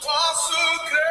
Posso crer.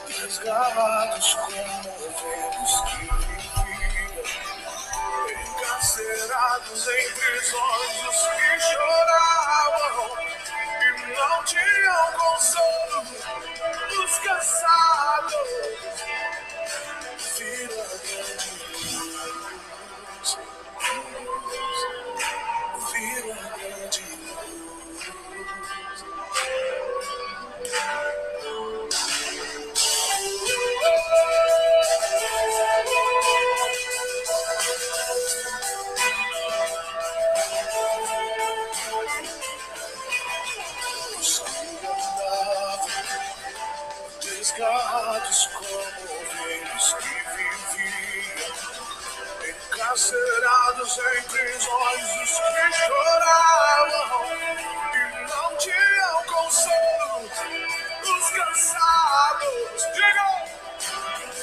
Desgarrados como ovelhas que viviam, encarcerados em prisões, os que choravam e não tinham consolo, os cansados viram a grande luz, viram a grande luz. Desgarrados como ovelhas que viviam, encarcerados em prisões, os que choravam e não tinham consolo, os cansados, digam,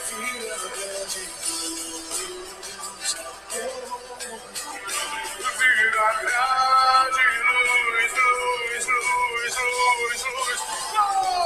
viram a grande luz, viram a grande luz, luz, luz, luz, luz, oh!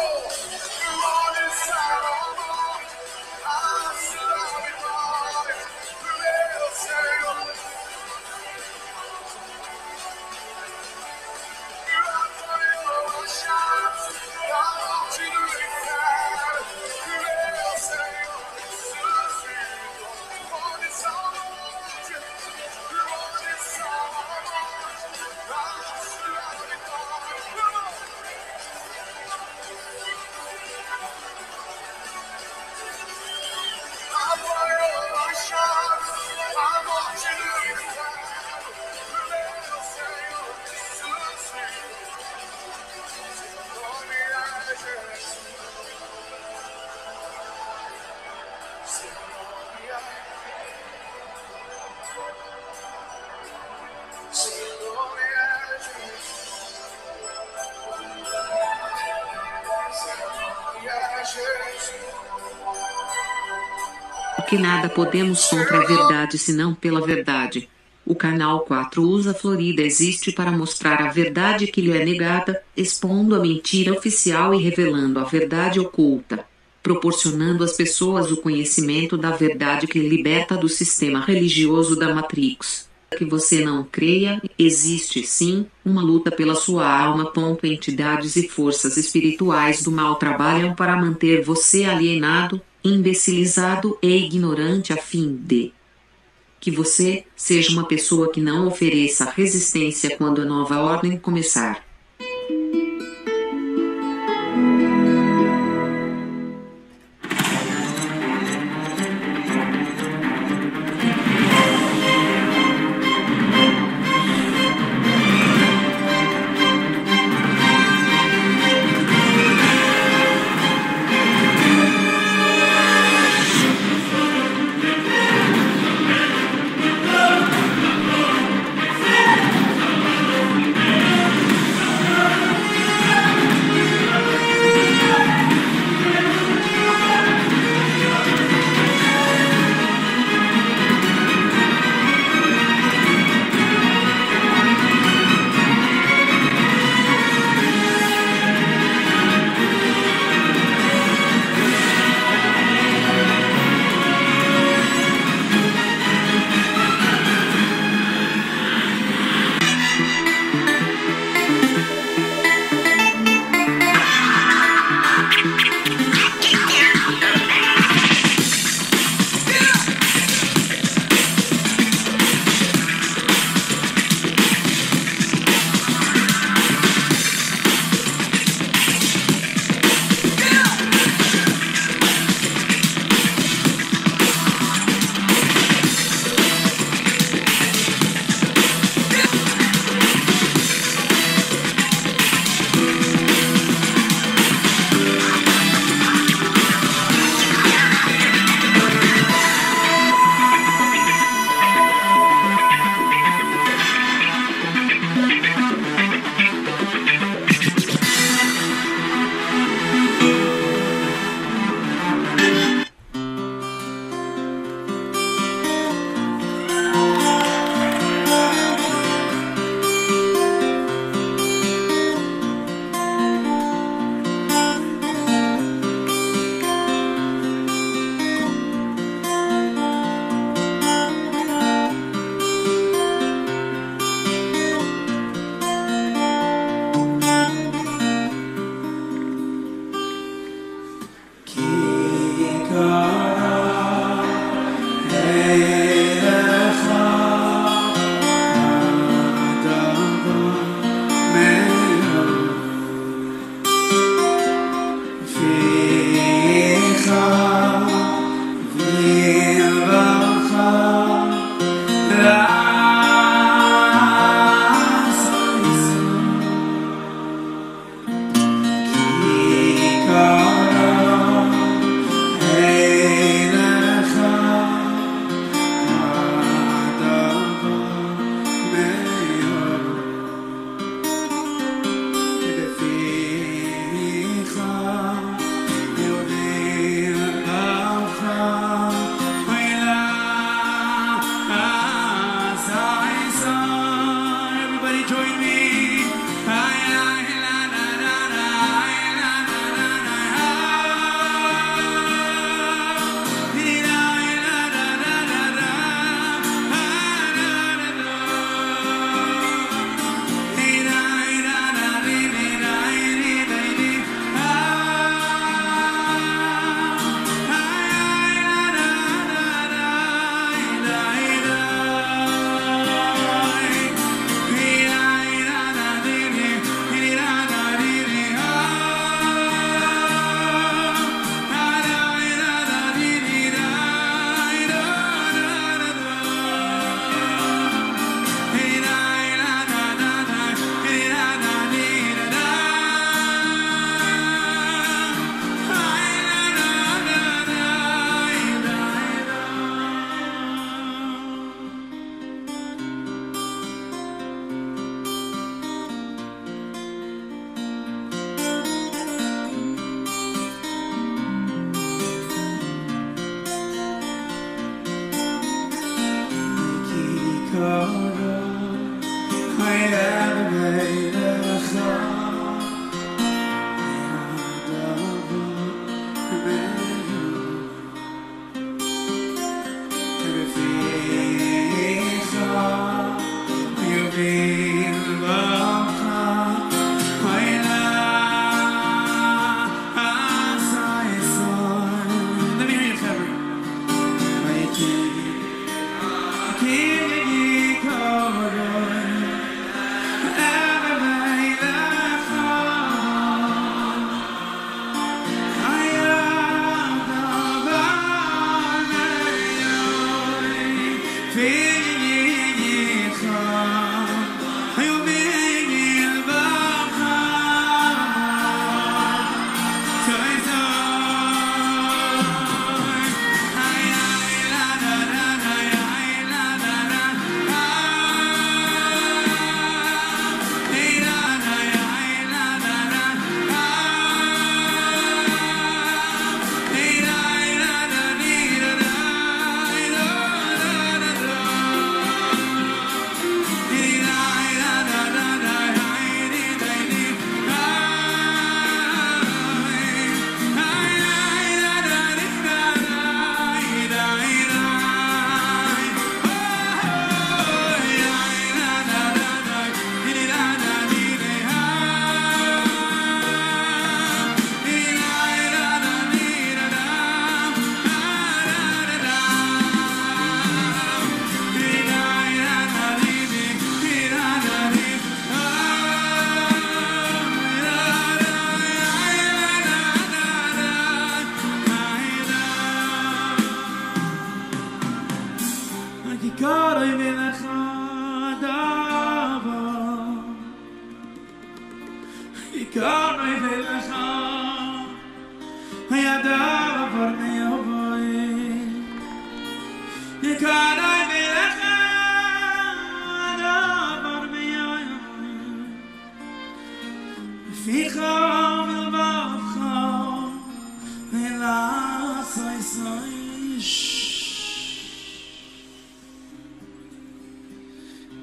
Porque nada podemos contra a verdade senão pela verdade. O Canal 4 USA Florida existe para mostrar a verdade que lhe é negada, expondo a mentira oficial e revelando a verdade oculta, proporcionando às pessoas o conhecimento da verdade que liberta do sistema religioso da Matrix. Que você não creia, existe sim uma luta pela sua alma. Entidades e forças espirituais do mal trabalham para manter você alienado, imbecilizado e ignorante a fim de que você seja uma pessoa que não ofereça resistência quando a nova ordem começar.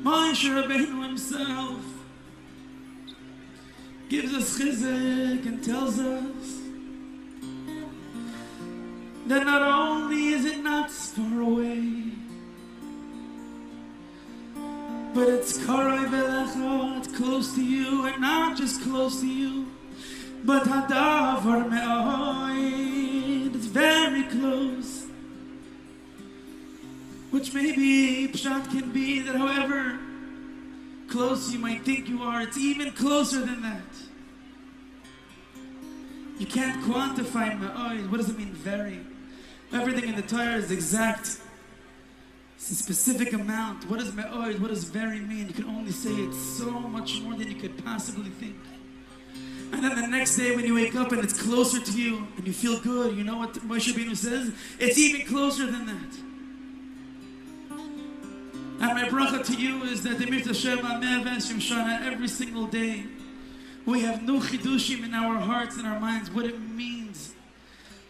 Moshe Rabbeinu himself gives us chizuk and tells us that not only is it not far away, but it's karoi belecha, it's close to you, and not just close to you, but hadavar me'oid, it's very close. Which maybe pshat can be that however close you might think you are, it's even closer than that. You can't quantify me'oid. What does it mean, very? Everything in the Torah is exact. It's a specific amount. What does me'oid, what does very mean? You can only say it's so much more than you could possibly think. And then the next day when you wake up and it's closer to you and you feel good, you know what Moshe Rabbeinu says? It's even closer than that. And my bracha to you is that the Mirta Shema Me'avenshim Shana, every single day we have new chidushim in our hearts and our minds, what it means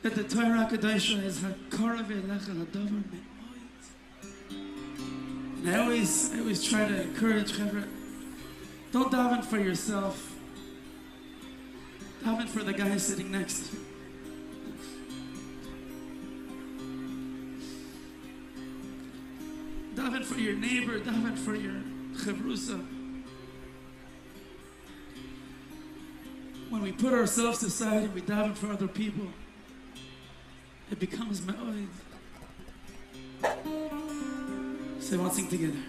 that the Torah Kadosha is Hakarav Elecha Hadavar Me'oid. And I always try to encourage Chevra, don't daven for yourself, daven for the guy sitting next to you. Daven for your neighbor, daven for your chavrusa. When we put ourselves aside and we daven for other people, it becomes me'oid. So let's sing together.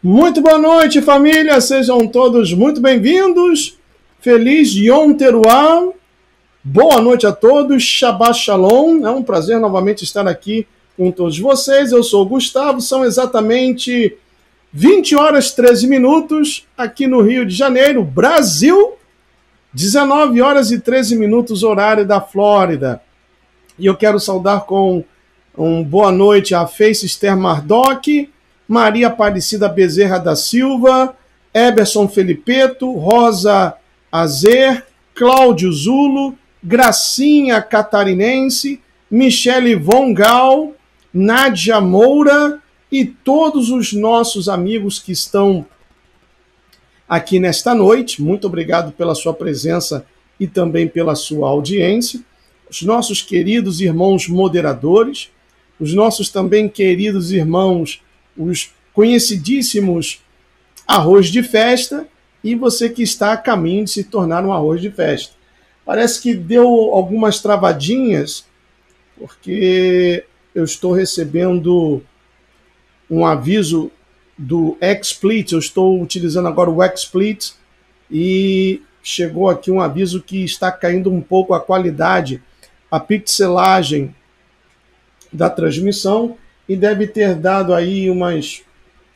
Muito boa noite, família. Sejam todos muito bem-vindos. Feliz Yom Teruah. Boa noite a todos. Shabbat Shalom. É um prazer novamente estar aqui com todos vocês. Eu sou o Gustavo. São exatamente 20 horas e 13 minutos aqui no Rio de Janeiro, Brasil. 19 horas e 13 minutos, horário da Flórida. E eu quero saudar com boa noite a Face Esther Mardoc, Maria Aparecida Bezerra da Silva, Eberson Felipeto, Rosa Azer, Cláudio Zulo, Gracinha Catarinense, Michele Vongal, Nádia Moura e todos os nossos amigos que estão aqui nesta noite. Muito obrigado pela sua presença e também pela sua audiência. Os nossos queridos irmãos moderadores, os nossos também queridos irmãos, os conhecidíssimos arroz de festa, e você que está a caminho de se tornar um arroz de festa. Parece que deu algumas travadinhas, porque eu estou recebendo um aviso do XSplit, eu estou utilizando agora o XSplit, e chegou aqui um aviso que está caindo um pouco a qualidade, a pixelagem da transmissão, e deve ter dado aí umas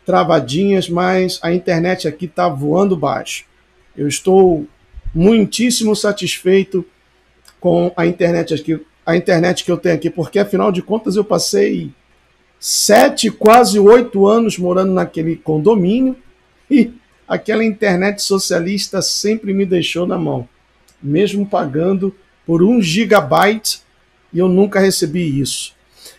travadinhas, mas a internet aqui está voando baixo. Eu estou muitíssimo satisfeito com a internet que eu tenho aqui, porque afinal de contas eu passei 7, quase 8 anos morando naquele condomínio e aquela internet socialista sempre me deixou na mão, mesmo pagando por 1 gigabyte, e eu nunca recebi isso.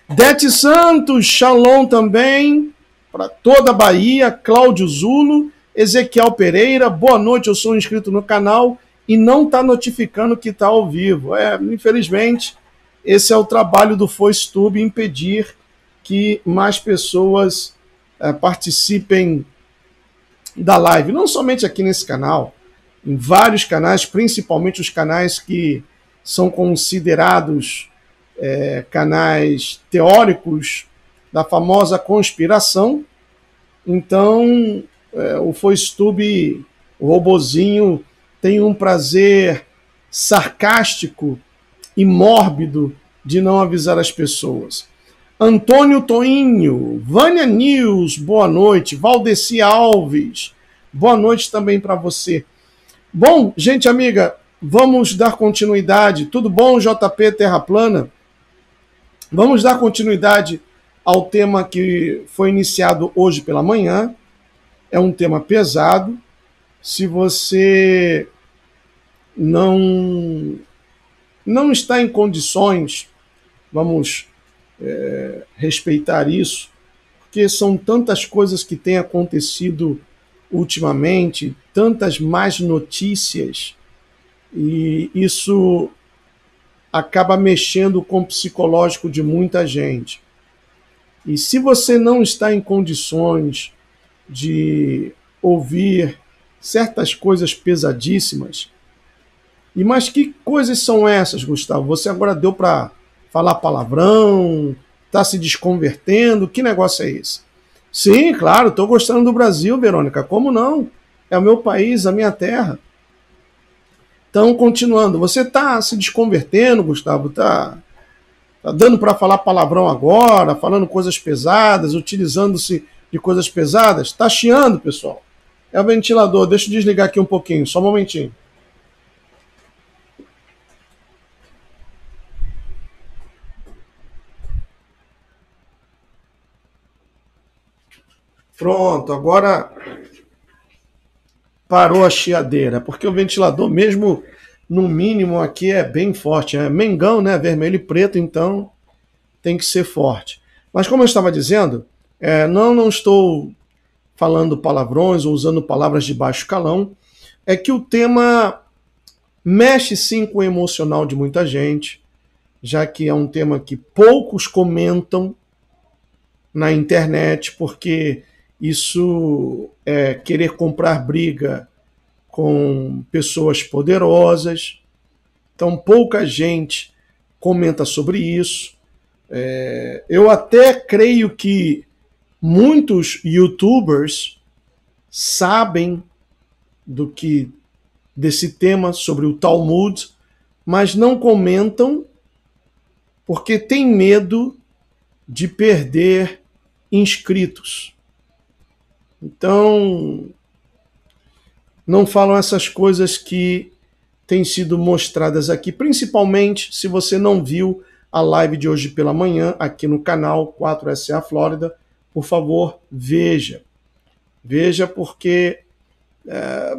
Dete Santos, Shalom também, para toda a Bahia, Cláudio Zulo, Ezequiel Pereira, boa noite, eu sou inscrito no canal e não está notificando que está ao vivo. Infelizmente, esse é o trabalho do FoiceTube, impedir que mais pessoas participem da live. Não somente aqui nesse canal, em vários canais, principalmente os canais que são considerados canais teóricos da famosa conspiração. Então, o FoiceTube, o robozinho, tem um prazer sarcástico e mórbido de não avisar as pessoas. Antônio Toinho, Vânia News, boa noite. Valdeci Alves, boa noite também para você. Bom, gente amiga, vamos dar continuidade. Tudo bom, JP Terra Plana? Vamos dar continuidade ao tema que foi iniciado hoje pela manhã. É um tema pesado. Se você não está em condições, vamos respeitar isso, porque são tantas coisas que têm acontecido ultimamente, tantas más notícias, e isso acaba mexendo com o psicológico de muita gente. E se você não está em condições de ouvir certas coisas pesadíssimas, mas que coisas são essas, Gustavo? Você agora deu para falar palavrão, está se desconvertendo, que negócio é esse? Sim, claro, estou gostando do Brasil, Verônica, como não? É o meu país, a minha terra. Então, continuando, você está se desconvertendo, Gustavo, está dando para falar palavrão agora, falando coisas pesadas, utilizando-se de coisas pesadas? Está chiando, pessoal. É o ventilador, deixa eu desligar aqui um pouquinho, só um momentinho. Pronto, agora parou a chiadeira, porque o ventilador, mesmo no mínimo aqui, é bem forte. É Mengão, né? Vermelho e preto, então tem que ser forte. Mas como eu estava dizendo, não estou falando palavrões ou usando palavras de baixo calão, é que o tema mexe sim com o emocional de muita gente, já que é um tema que poucos comentam na internet, porque isso é querer comprar briga com pessoas poderosas. Então, pouca gente comenta sobre isso. Eu até creio que muitos YouTubers sabem desse tema sobre o Talmud, mas não comentam porque tem medo de perder inscritos. Então, não falam essas coisas que têm sido mostradas aqui, principalmente se você não viu a live de hoje pela manhã aqui no canal 4SA Flórida, por favor, veja. Veja, porque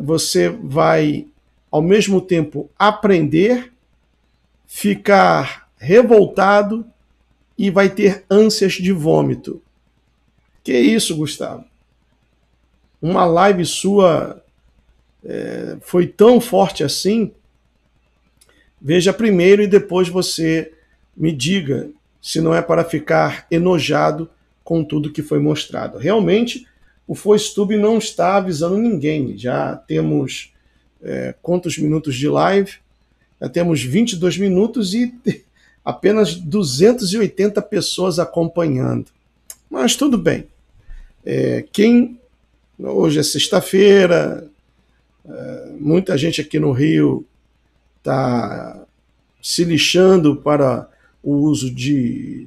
você vai, ao mesmo tempo, aprender, ficar revoltado e vai ter ânsias de vômito. Que isso, Gustavo? Uma live sua foi tão forte assim? Veja primeiro e depois você me diga se não é para ficar enojado com tudo que foi mostrado. Realmente, o FoiStube não está avisando ninguém. Já temos quantos minutos de live? Já temos 22 minutos e apenas 280 pessoas acompanhando. Mas tudo bem. Hoje é sexta-feira, muita gente aqui no Rio está se lixando para o uso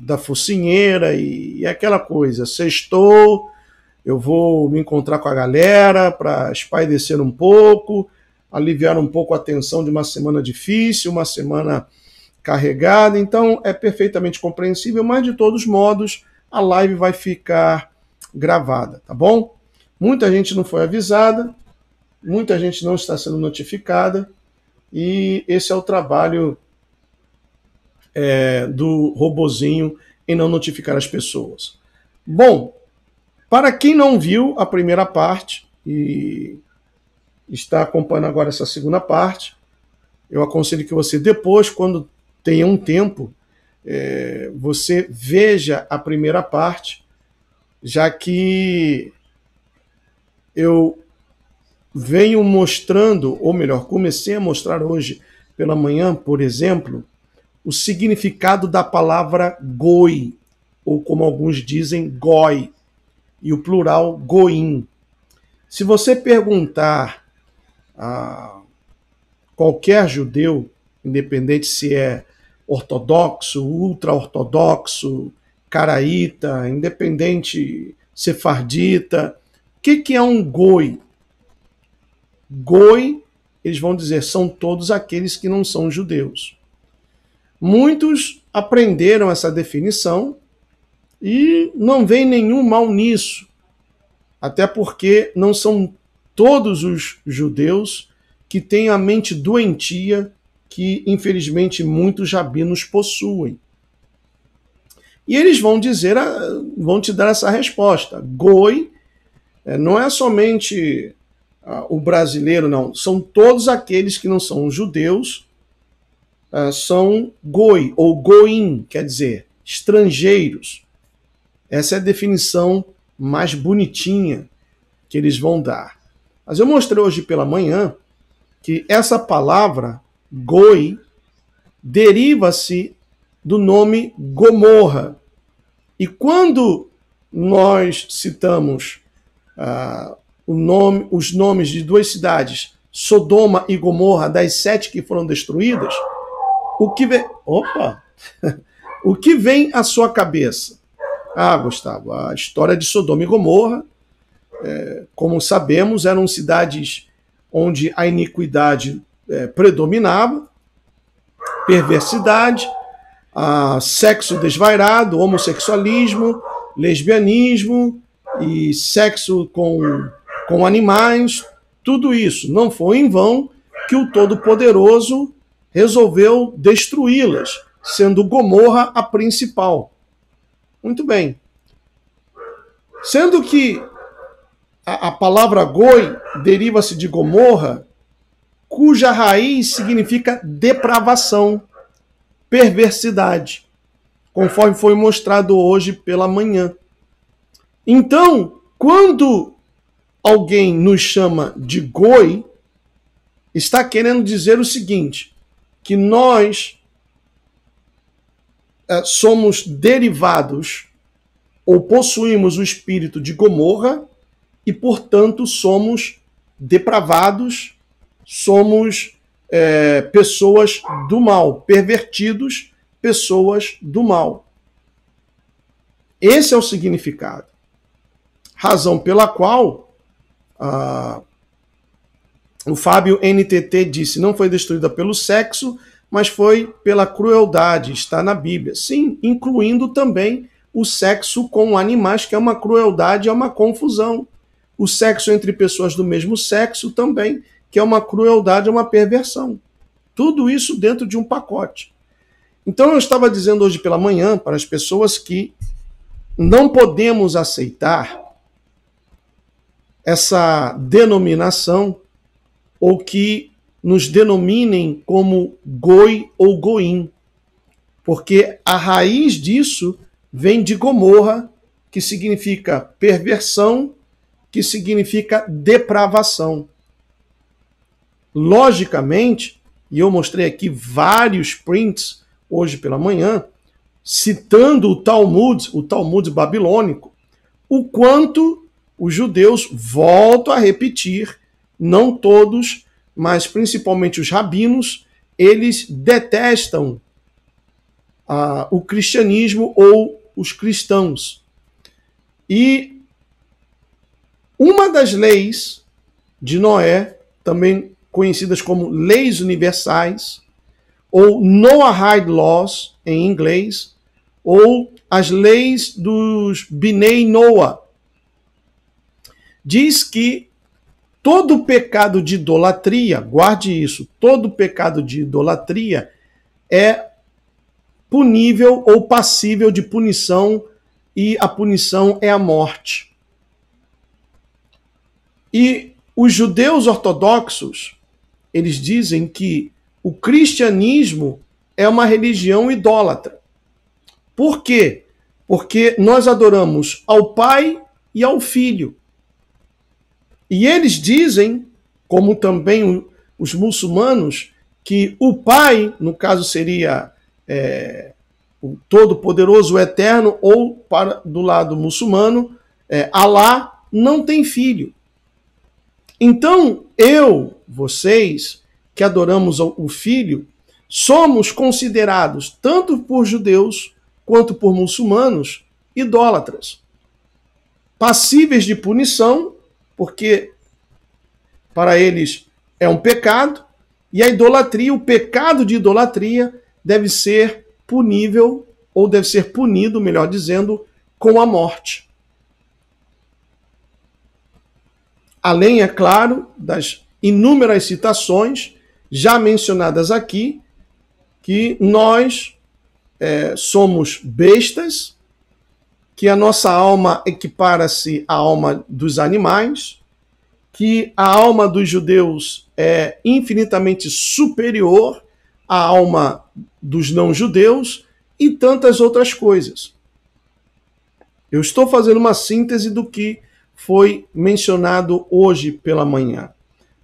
da focinheira e aquela coisa. Sextou, eu vou me encontrar com a galera para espairecer um pouco, aliviar um pouco a tensão de uma semana difícil, uma semana carregada. Então é perfeitamente compreensível, mas de todos modos a live vai ficar gravada, tá bom? Muita gente não foi avisada, muita gente não está sendo notificada, e esse é o trabalho do robozinho em não notificar as pessoas. Bom, para quem não viu a primeira parte e está acompanhando agora essa segunda parte, eu aconselho que você depois, quando tenha um tempo, você veja a primeira parte, já que eu venho mostrando, ou melhor, comecei a mostrar hoje pela manhã, por exemplo, o significado da palavra goi, ou como alguns dizem, goi, e o plural goim. Se você perguntar a qualquer judeu, independente se é ortodoxo, ultra-ortodoxo, caraíta, independente sefardita, o que é um goi? Goi, eles vão dizer, são todos aqueles que não são judeus. Muitos aprenderam essa definição e não vem nenhum mal nisso, até porque não são todos os judeus que têm a mente doentia que, infelizmente, muitos rabinos possuem. E eles vão dizer, vão te dar essa resposta. Goi não é somente o brasileiro, não. São todos aqueles que não são judeus, são goi, ou goim, quer dizer, estrangeiros. Essa é a definição mais bonitinha que eles vão dar. Mas eu mostrei hoje pela manhã que essa palavra, goi, deriva-se do nome Gomorra. E quando nós citamos os nomes de duas cidades, Sodoma e Gomorra, das 7 que foram destruídas, o que vem à sua cabeça? Gustavo, a história de Sodoma e Gomorra, como sabemos, eram cidades onde a iniquidade predominava, perversidade, sexo desvairado, homossexualismo, lesbianismo e sexo com animais, tudo isso. Não foi em vão que o Todo-Poderoso resolveu destruí-las, sendo Gomorra a principal. Muito bem. Sendo que a palavra goi deriva-se de Gomorra, cuja raiz significa depravação, perversidade, conforme foi mostrado hoje pela manhã. Então, quando alguém nos chama de goi, está querendo dizer o seguinte, que nós somos derivados ou possuímos o espírito de Gomorra e, portanto, somos depravados, somos pessoas do mal, pervertidos, pessoas do mal. Esse é o significado. Razão pela qual o Fábio NTT disse, não foi destruída pelo sexo, mas foi pela crueldade, está na Bíblia. Sim, incluindo também o sexo com animais, que é uma crueldade, é uma confusão. O sexo entre pessoas do mesmo sexo também, que é uma crueldade, é uma perversão. Tudo isso dentro de um pacote. Então eu estava dizendo hoje pela manhã para as pessoas que não podemos aceitar essa denominação ou que nos denominem como goi ou goim, porque a raiz disso vem de Gomorra, que significa perversão, que significa depravação. Logicamente, e eu mostrei aqui vários prints hoje pela manhã, citando o Talmud babilônico, o quanto os judeus, volto a repetir, não todos, mas principalmente os rabinos, eles detestam o cristianismo ou os cristãos. E uma das leis de Noé, também conhecidas como leis universais, ou Noahide Laws, em inglês, ou as leis dos Bnei Noah, diz que todo pecado de idolatria, guarde isso, todo pecado de idolatria é punível ou passível de punição, e a punição é a morte. E os judeus ortodoxos, eles dizem que o cristianismo é uma religião idólatra. Por quê? Porque nós adoramos ao Pai e ao Filho. E eles dizem, como também os muçulmanos, que o Pai, no caso seria o Todo-Poderoso, o Eterno, ou do lado muçulmano, Alá, não tem filho. Então, vocês, que adoramos o Filho, somos considerados, tanto por judeus quanto por muçulmanos, idólatras. Passíveis de punição, porque para eles é um pecado, e a idolatria, o pecado de idolatria, deve ser punível, ou deve ser punido, melhor dizendo, com a morte. Além, é claro, das inúmeras citações já mencionadas aqui, que nós somos bestas, que a nossa alma equipara-se à alma dos animais, que a alma dos judeus é infinitamente superior à alma dos não-judeus e tantas outras coisas. Eu estou fazendo uma síntese do que foi mencionado hoje pela manhã.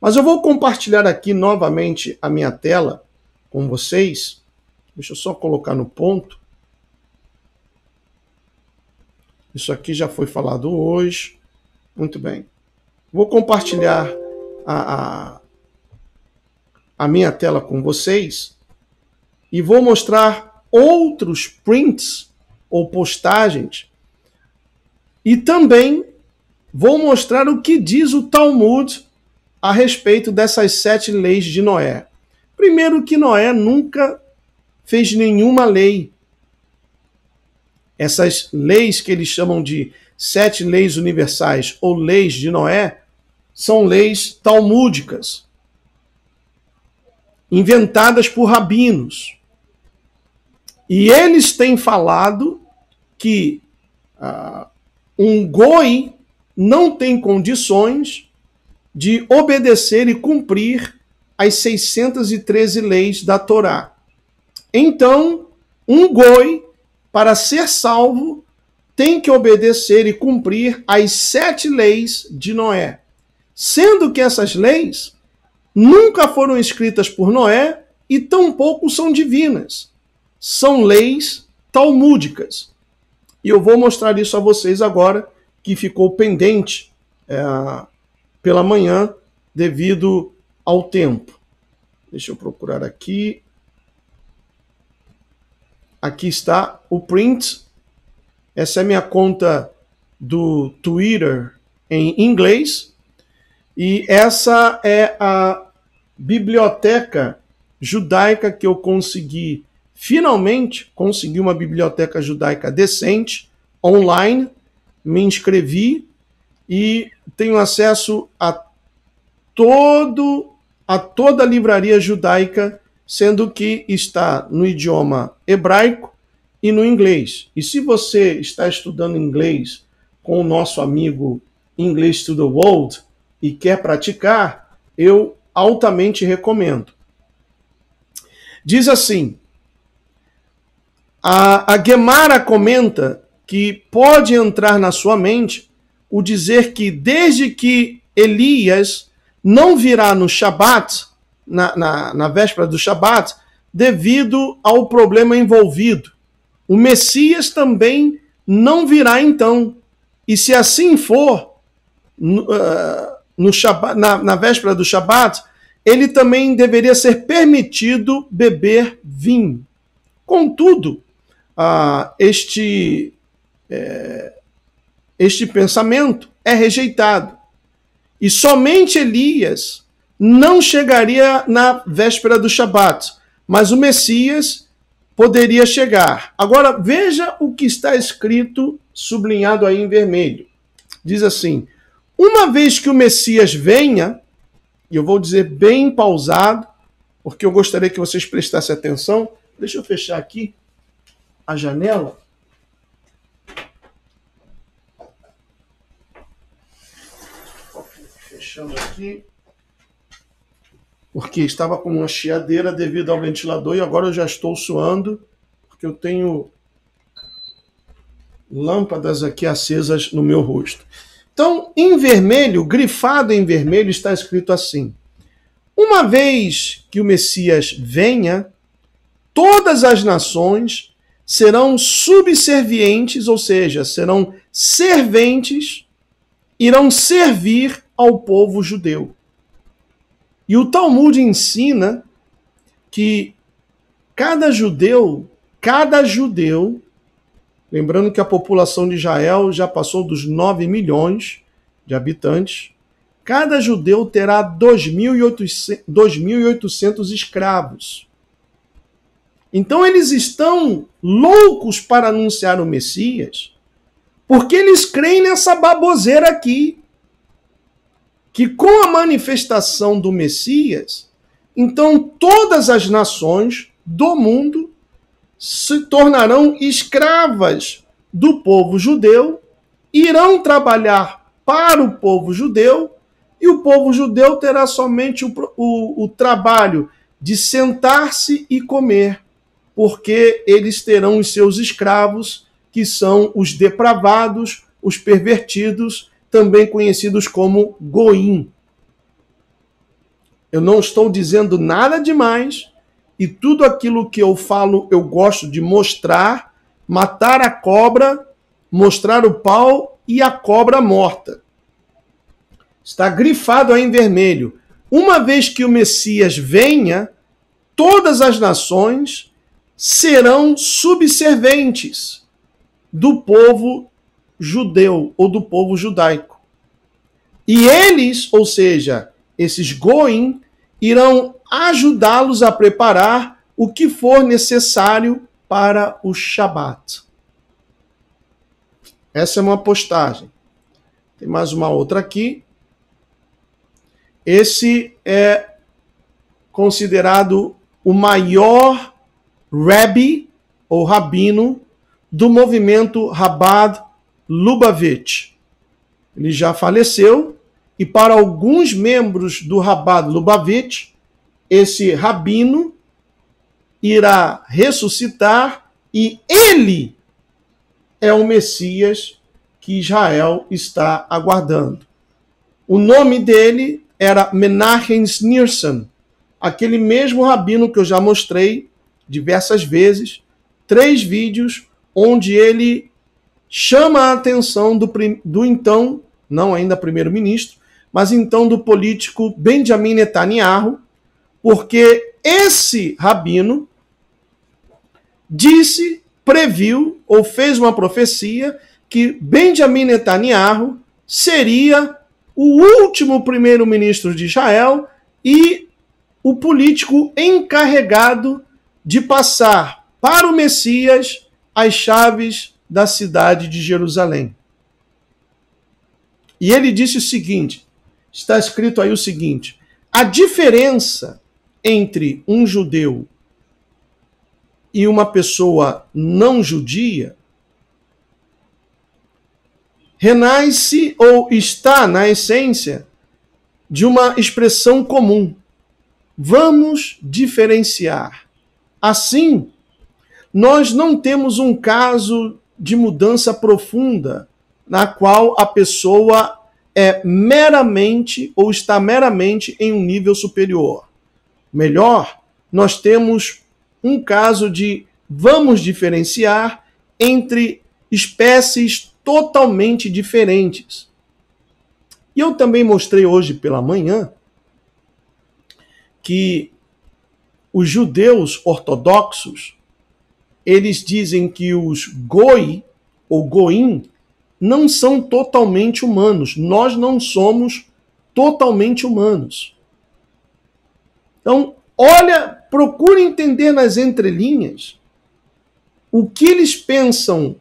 Mas eu vou compartilhar aqui novamente a minha tela com vocês. Deixa eu só colocar no ponto. Isso aqui já foi falado hoje. Muito bem. Vou compartilhar a minha tela com vocês e vou mostrar outros prints ou postagens e também vou mostrar o que diz o Talmud a respeito dessas 7 leis de Noé. Primeiro, que Noé nunca fez nenhuma lei. Essas leis que eles chamam de 7 leis universais ou leis de Noé são leis talmúdicas, inventadas por rabinos. E eles têm falado que um goi não tem condições de obedecer e cumprir as 613 leis da Torá. Então, um goi, para ser salvo, tem que obedecer e cumprir as 7 leis de Noé. Sendo que essas leis nunca foram escritas por Noé e tampouco são divinas. São leis talmúdicas. E eu vou mostrar isso a vocês agora, que ficou pendente pela manhã devido ao tempo. Deixa eu procurar aqui. Aqui está o print. Essa é a minha conta do Twitter em inglês. E essa é a biblioteca judaica que eu consegui. Finalmente consegui uma biblioteca judaica decente, online. Me inscrevi e tenho acesso a toda a livraria judaica, sendo que está no idioma hebraico e no inglês. E se você está estudando inglês com o nosso amigo English to the World e quer praticar, eu altamente recomendo. Diz assim, a Gemara comenta que pode entrar na sua mente o dizer que desde que Elias não virá no Shabat, na véspera do Shabat, devido ao problema envolvido. O Messias também não virá então. E se assim for, no Shabat, na véspera do Shabat, ele também deveria ser permitido beber vinho. Contudo, este pensamento é rejeitado. E somente Elias não chegaria na véspera do Shabat, mas o Messias poderia chegar. Agora, veja o que está escrito, sublinhado aí em vermelho. Diz assim, uma vez que o Messias venha, e eu vou dizer bem pausado, porque eu gostaria que vocês prestassem atenção. Deixa eu fechar aqui a janela. Fechando aqui. Porque estava com uma chiadeira devido ao ventilador e agora eu já estou suando, porque eu tenho lâmpadas aqui acesas no meu rosto. Então, em vermelho, grifado em vermelho, está escrito assim: uma vez que o Messias venha, todas as nações serão subservientes, ou seja, serão serventes, irão servir ao povo judeu. E o Talmud ensina que cada judeu, lembrando que a população de Israel já passou dos 9 milhões de habitantes, cada judeu terá 2.800 escravos. Então eles estão loucos para anunciar o Messias, porque eles creem nessa baboseira aqui, que com a manifestação do Messias, então todas as nações do mundo se tornarão escravas do povo judeu, irão trabalhar para o povo judeu, e o povo judeu terá somente o trabalho de sentar-se e comer, porque eles terão os seus escravos, que são os depravados, os pervertidos, também conhecidos como Goim. Eu não estou dizendo nada demais, e tudo aquilo que eu falo eu gosto de mostrar, matar a cobra, mostrar o pau e a cobra morta. Está grifado aí em vermelho. Uma vez que o Messias venha, todas as nações serão subserventes do povo judeu ou do povo judaico. E eles, ou seja, esses Goim, irão ajudá-los a preparar o que for necessário para o Shabat. Essa é uma postagem. Tem mais uma outra aqui. Esse é considerado o maior rabbi ou rabino do movimento Chabad Lubavitch. Ele já faleceu, e para alguns membros do Chabad Lubavitch, esse rabino irá ressuscitar e ele é o Messias que Israel está aguardando. O nome dele era Menachem Schneerson, aquele mesmo rabino que eu já mostrei diversas vezes, 3 vídeos onde ele chama a atenção do então, não ainda primeiro-ministro, mas então do político Benjamin Netanyahu, porque esse rabino previu ou fez uma profecia que Benjamin Netanyahu seria o último primeiro-ministro de Israel e o político encarregado de passar para o Messias as chaves da cidade de Jerusalém. E ele disse o seguinte, está escrito aí o seguinte: a diferença entre um judeu e uma pessoa não judia, renasce ou está na essência de uma expressão comum. Vamos diferenciar. Assim, nós não temos um caso de mudança profunda na qual a pessoa é meramente ou está meramente em um nível superior. Melhor, nós temos um caso de vamos diferenciar entre espécies totalmente diferentes. E eu também mostrei hoje pela manhã que os judeus ortodoxos, eles dizem que os goi ou goim não são totalmente humanos. Nós não somos totalmente humanos. Então, olha, procure entender nas entrelinhas o que eles pensam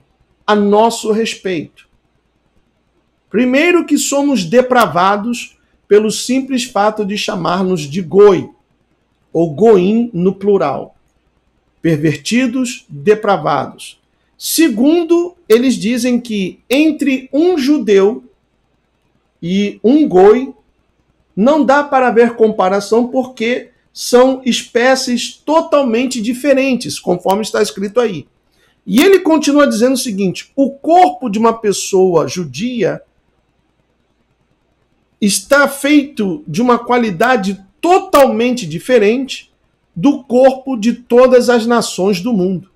a nosso respeito. Primeiro, que somos depravados pelo simples fato de chamar-nos de goi, ou goim no plural. Pervertidos, depravados. Segundo, eles dizem que entre um judeu e um goi não dá para haver comparação porque são espécies totalmente diferentes, conforme está escrito aí. E ele continua dizendo o seguinte: o corpo de uma pessoa judia está feito de uma qualidade totalmente diferente do corpo de todas as nações do mundo.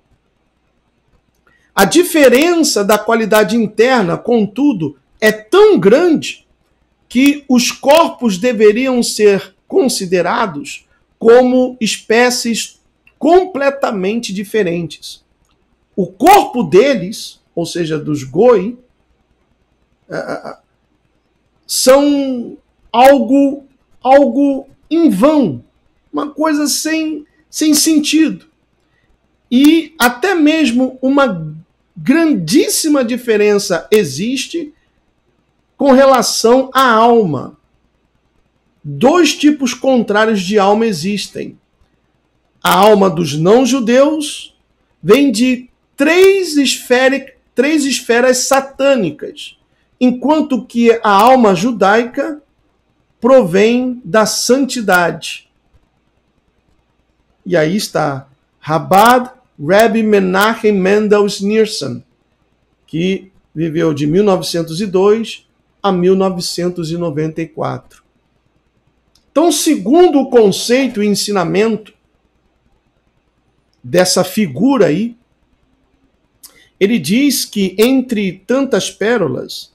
A diferença da qualidade interna, contudo, é tão grande que os corpos deveriam ser considerados como espécies completamente diferentes. O corpo deles, ou seja, dos goi, são algo em vão, uma coisa sem sentido. E até mesmo uma grandíssima diferença existe com relação à alma. Dois tipos contrários de alma existem. A alma dos não-judeus vem de três esferas satânicas, enquanto que a alma judaica provém da santidade. E aí está Rabbi Menachem Mendel Schneerson, que viveu de 1902 a 1994. Então, segundo o conceito e ensinamento dessa figura aí, ele diz que entre tantas pérolas,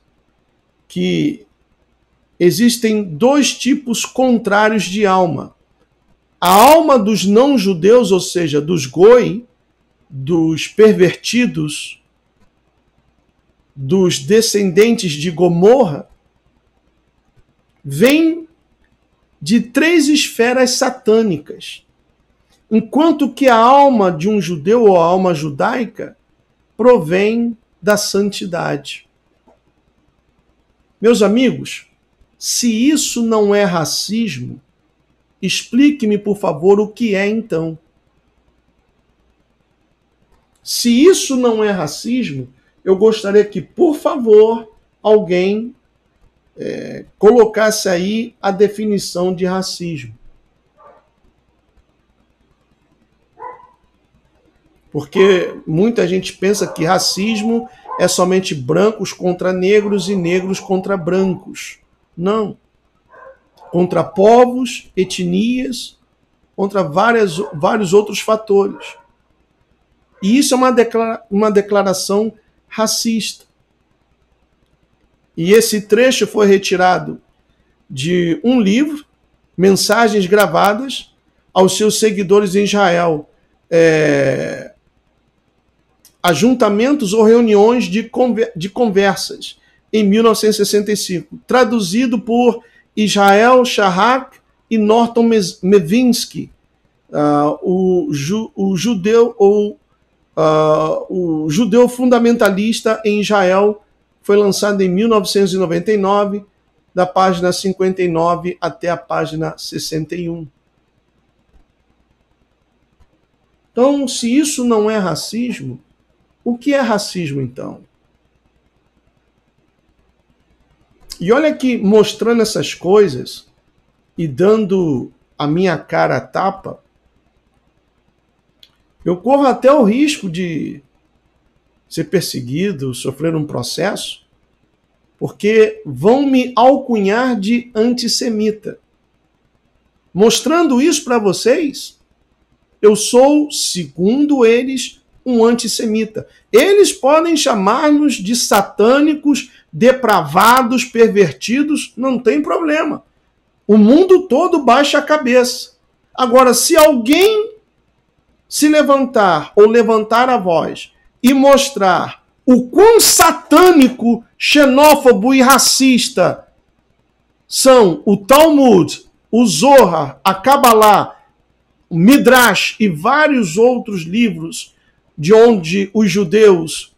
que existem dois tipos contrários de alma. A alma dos não-judeus, ou seja, dos goi, dos pervertidos, dos descendentes de Gomorra, vem de três esferas satânicas, enquanto que a alma de um judeu ou a alma judaica provém da santidade. Meus amigos, se isso não é racismo, explique-me, por favor, o que é então. Se isso não é racismo, eu gostaria que, por favor, alguém colocasse aí a definição de racismo. Porque muita gente pensa que racismo é somente brancos contra negros e negros contra brancos. Não. Contra povos, etnias, contra vários outros fatores. E isso é uma declaração racista. E esse trecho foi retirado de um livro, Mensagens Gravadas aos seus seguidores em Israel. Ajuntamentos ou reuniões de conversas, em 1965. Traduzido por Israel Shahak e Norton Mevinsky, o judeu fundamentalista em Israel. Foi lançado em 1999, da página 59 até a página 61. Então, se isso não é racismo, o que é racismo então? E olha que mostrando essas coisas e dando a minha cara a tapa, eu corro até o risco de ser perseguido, sofrer um processo, porque vão me alcunhar de antissemita. Mostrando isso para vocês, eu sou, segundo eles, um antissemita. Eles podem chamar-nos de satânicos, depravados, pervertidos, não tem problema. O mundo todo baixa a cabeça. Agora, se alguém se levantar ou levantar a voz e mostrar o quão satânico, xenófobo e racista são o Talmud, o Zohar, a Kabbalah, o Midrash e vários outros livros de onde os judeus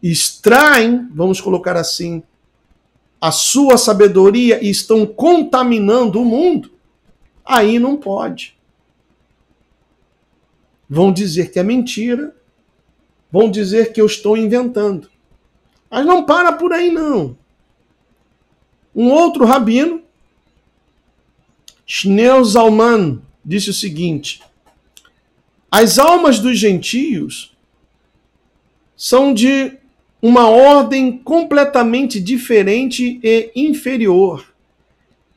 extraem, vamos colocar assim, a sua sabedoria e estão contaminando o mundo, aí não pode. Vão dizer que é mentira, vão dizer que eu estou inventando. Mas não para por aí, não. Um outro rabino, Shneur Zalman, disse o seguinte: as almas dos gentios são de uma ordem completamente diferente e inferior.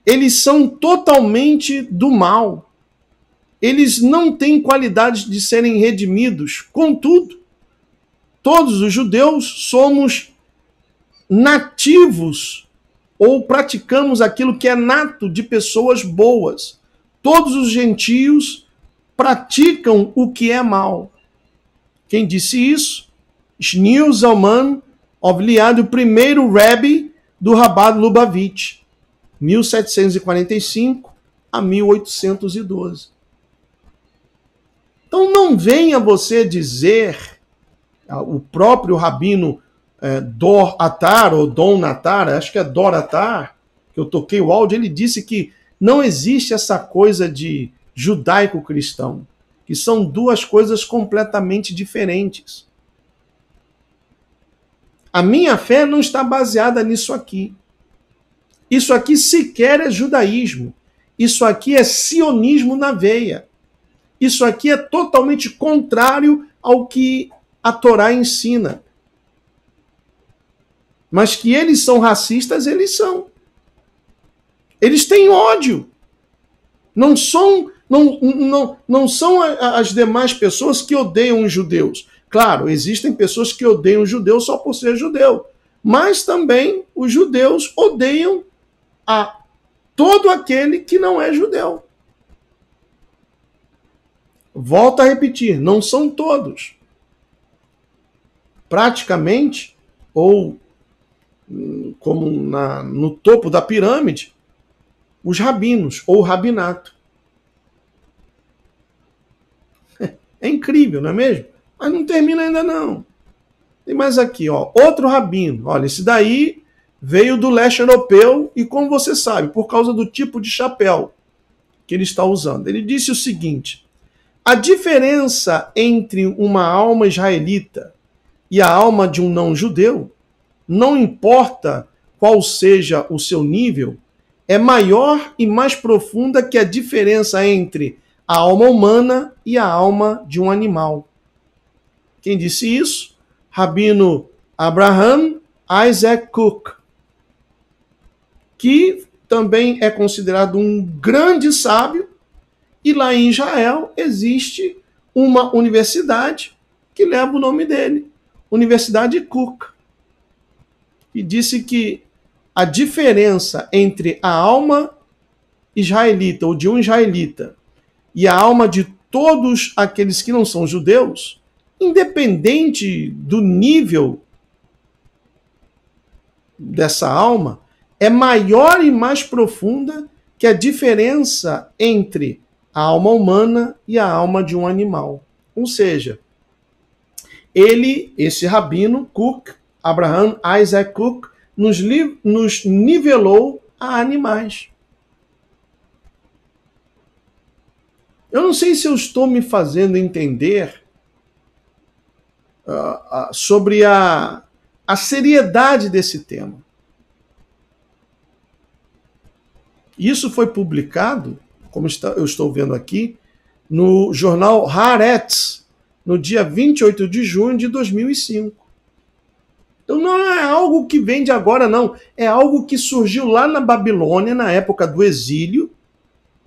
Eles são totalmente do mal. Eles não têm qualidade de serem redimidos. Contudo, todos os judeus somos nativos ou praticamos aquilo que é nato de pessoas boas. Todos os gentios praticam o que é mal. Quem disse isso? Shneur Zalman Ovliad, o primeiro Rebbe do Rabbah Lubavitch, 1745 a 1812. Então não venha você dizer, o próprio rabino Dor Atar, ou Dom Natar, acho que é Dor Atar, que eu toquei o áudio, ele disse que não existe essa coisa de judaico-cristão, que são duas coisas completamente diferentes. A minha fé não está baseada nisso aqui. Isso aqui sequer é judaísmo. Isso aqui é sionismo na veia. Isso aqui é totalmente contrário ao que a Torá ensina. Mas que eles são racistas, eles são. Eles têm ódio. Não são as demais pessoas que odeiam os judeus. Claro, existem pessoas que odeiam os judeus só por ser judeu. Mas também os judeus odeiam a todo aquele que não é judeu. Volto a repetir, não são todos. Praticamente, ou como no topo da pirâmide, os rabinos, ou o rabinato. É incrível, não é mesmo? Mas não termina ainda não. Tem mais aqui, ó, outro rabino. Olha, esse daí veio do leste europeu e, como você sabe, por causa do tipo de chapéu que ele está usando. Ele disse o seguinte: a diferença entre uma alma israelita e a alma de um não-judeu, não importa qual seja o seu nível, é maior e mais profunda que a diferença entre a alma humana e a alma de um animal. Quem disse isso? Rabino Abraham Isaac Cook, que também é considerado um grande sábio, e lá em Israel existe uma universidade que leva o nome dele, Universidade Cook, e disse que a diferença entre a alma israelita ou de um israelita e a alma de todos aqueles que não são judeus, independente do nível dessa alma, é maior e mais profunda que a diferença entre a alma humana e a alma de um animal. Ou seja, esse rabino Cook, Abraham Isaac Cook, nos nivelou a animais. Eu não sei se eu estou me fazendo entender sobre a seriedade desse tema. Isso foi publicado, como eu estou vendo aqui, no jornal Haaretz, no dia 28 de junho de 2005. Então não é algo que vem de agora, não. É algo que surgiu lá na Babilônia, na época do exílio.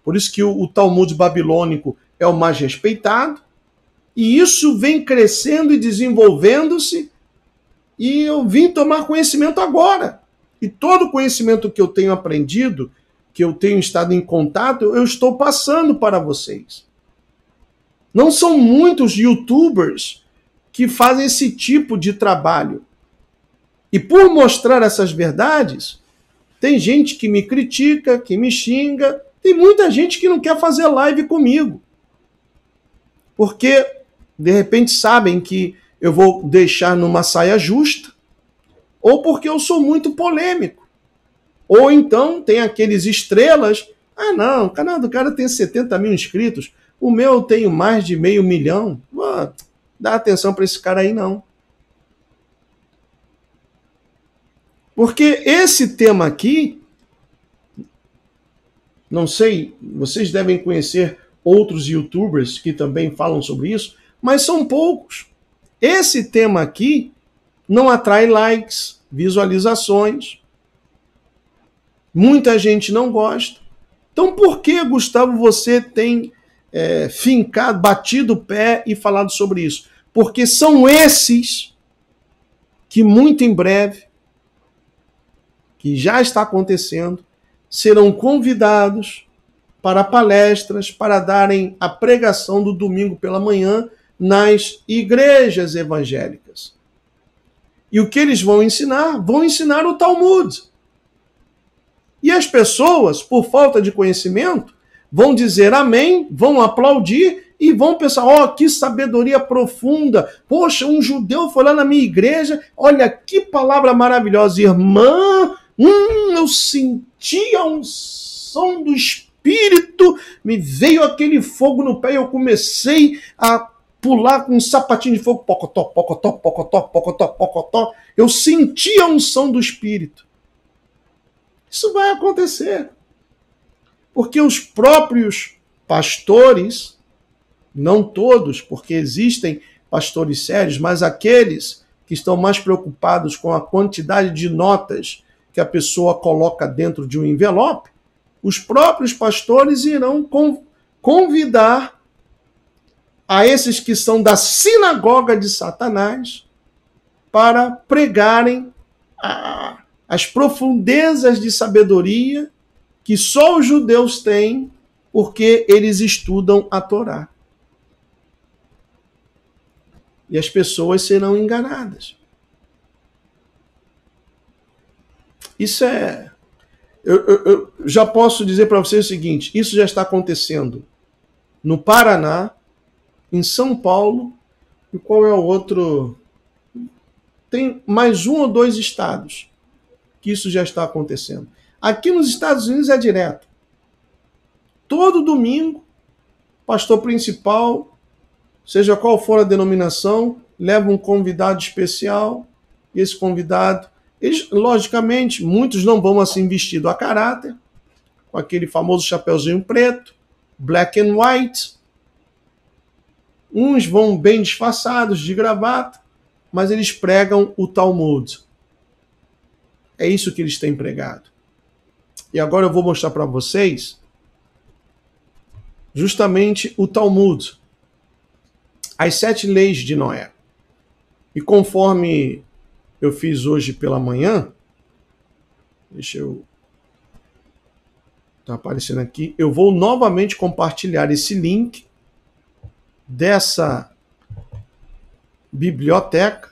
Por isso que o Talmud babilônico é o mais respeitado. E isso vem crescendo e desenvolvendo-se. E eu vim tomar conhecimento agora. E todo o conhecimento que eu tenho aprendido, que eu tenho estado em contato, eu estou passando para vocês. Não são muitos YouTubers que fazem esse tipo de trabalho. E por mostrar essas verdades, tem gente que me critica, que me xinga, tem muita gente que não quer fazer live comigo. Porque, de repente, sabem que eu vou deixar numa saia justa, ou porque eu sou muito polêmico. Ou então tem aqueles estrelas, não, o canal do cara tem 70 mil inscritos, o meu eu tenho mais de 500 mil. Dá atenção para esse cara aí, não. Porque esse tema aqui, não sei, vocês devem conhecer outros YouTubers que também falam sobre isso, mas são poucos. Esse tema aqui não atrai likes, visualizações. Muita gente não gosta. Então por que, Gustavo, você tem fincado, batido o pé e falado sobre isso? Porque são esses que muito em breve, que já está acontecendo, serão convidados para palestras, para darem a pregação do domingo pela manhã nas igrejas evangélicas. E o que eles vão ensinar? Vão ensinar o Talmud. E as pessoas, por falta de conhecimento, vão dizer amém, vão aplaudir e vão pensar, que sabedoria profunda. Poxa, um judeu foi lá na minha igreja, olha que palavra maravilhosa. Irmã, eu senti a unção do Espírito, me veio aquele fogo no pé e eu comecei a pular com um sapatinho de fogo, pocotó, pocotó, pocotó, pocotó, pocotó. Eu senti a unção do Espírito. Isso vai acontecer. Porque os próprios pastores, não todos, porque existem pastores sérios, mas aqueles que estão mais preocupados com a quantidade de notas que a pessoa coloca dentro de um envelope, os próprios pastores irão convidar a esses que são da sinagoga de Satanás para pregarem as profundezas de sabedoria que só os judeus têm porque eles estudam a Torá. E as pessoas serão enganadas. Isso é... Eu já posso dizer para vocês o seguinte, isso já está acontecendo no Paraná, em São Paulo, e qual é o outro? Tem mais 1 ou 2 estados que isso já está acontecendo. Aqui nos Estados Unidos é direto. Todo domingo, pastor principal, seja qual for a denominação, leva um convidado especial, e esse convidado, eles, logicamente, muitos não vão assim vestido a caráter, com aquele famoso chapeuzinho preto, black and white. Uns vão bem disfarçados, de gravata, mas eles pregam o Talmud. É isso que eles têm pregado. E agora eu vou mostrar para vocês justamente o Talmud, as 7 leis de Noé. E conforme eu fiz hoje pela manhã, deixa eu... Está aparecendo aqui. Eu vou novamente compartilhar esse link dessa biblioteca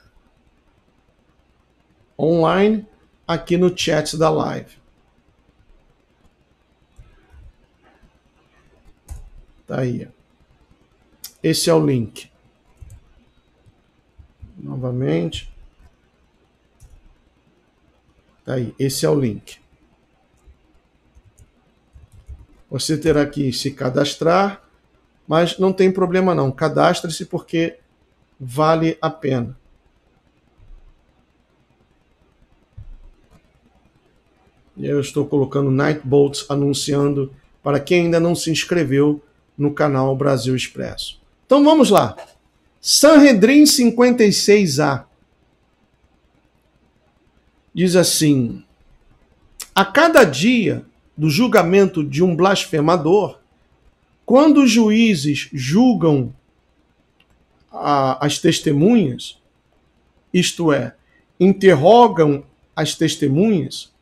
online aqui no chat da live. Tá aí. Esse é o link. Novamente. Tá aí. Esse é o link. Você terá que se cadastrar, mas não tem problema não. Cadastre-se porque vale a pena. Eu estou colocando Night Bolts anunciando para quem ainda não se inscreveu no canal Brasil Expresso. Então vamos lá. Sanhedrin 56a. Diz assim: a cada dia do julgamento de um blasfemador, quando os juízes julgam as testemunhas, isto é, interrogam as testemunhas,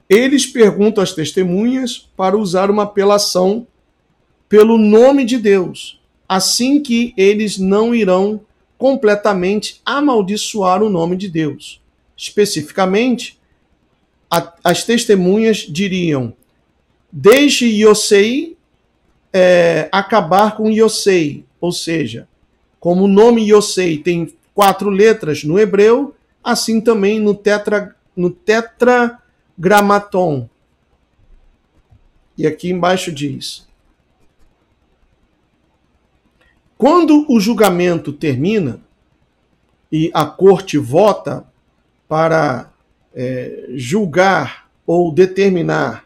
eles perguntam às testemunhas para usar uma apelação pelo nome de Deus, assim que eles não irão completamente amaldiçoar o nome de Deus. Especificamente, as testemunhas diriam: deixe Yosei acabar com Yosei, ou seja, como o nome Yosei tem 4 letras no hebreu, assim também no tetragramaton. E aqui embaixo diz: quando o julgamento termina e a corte vota para julgar ou determinar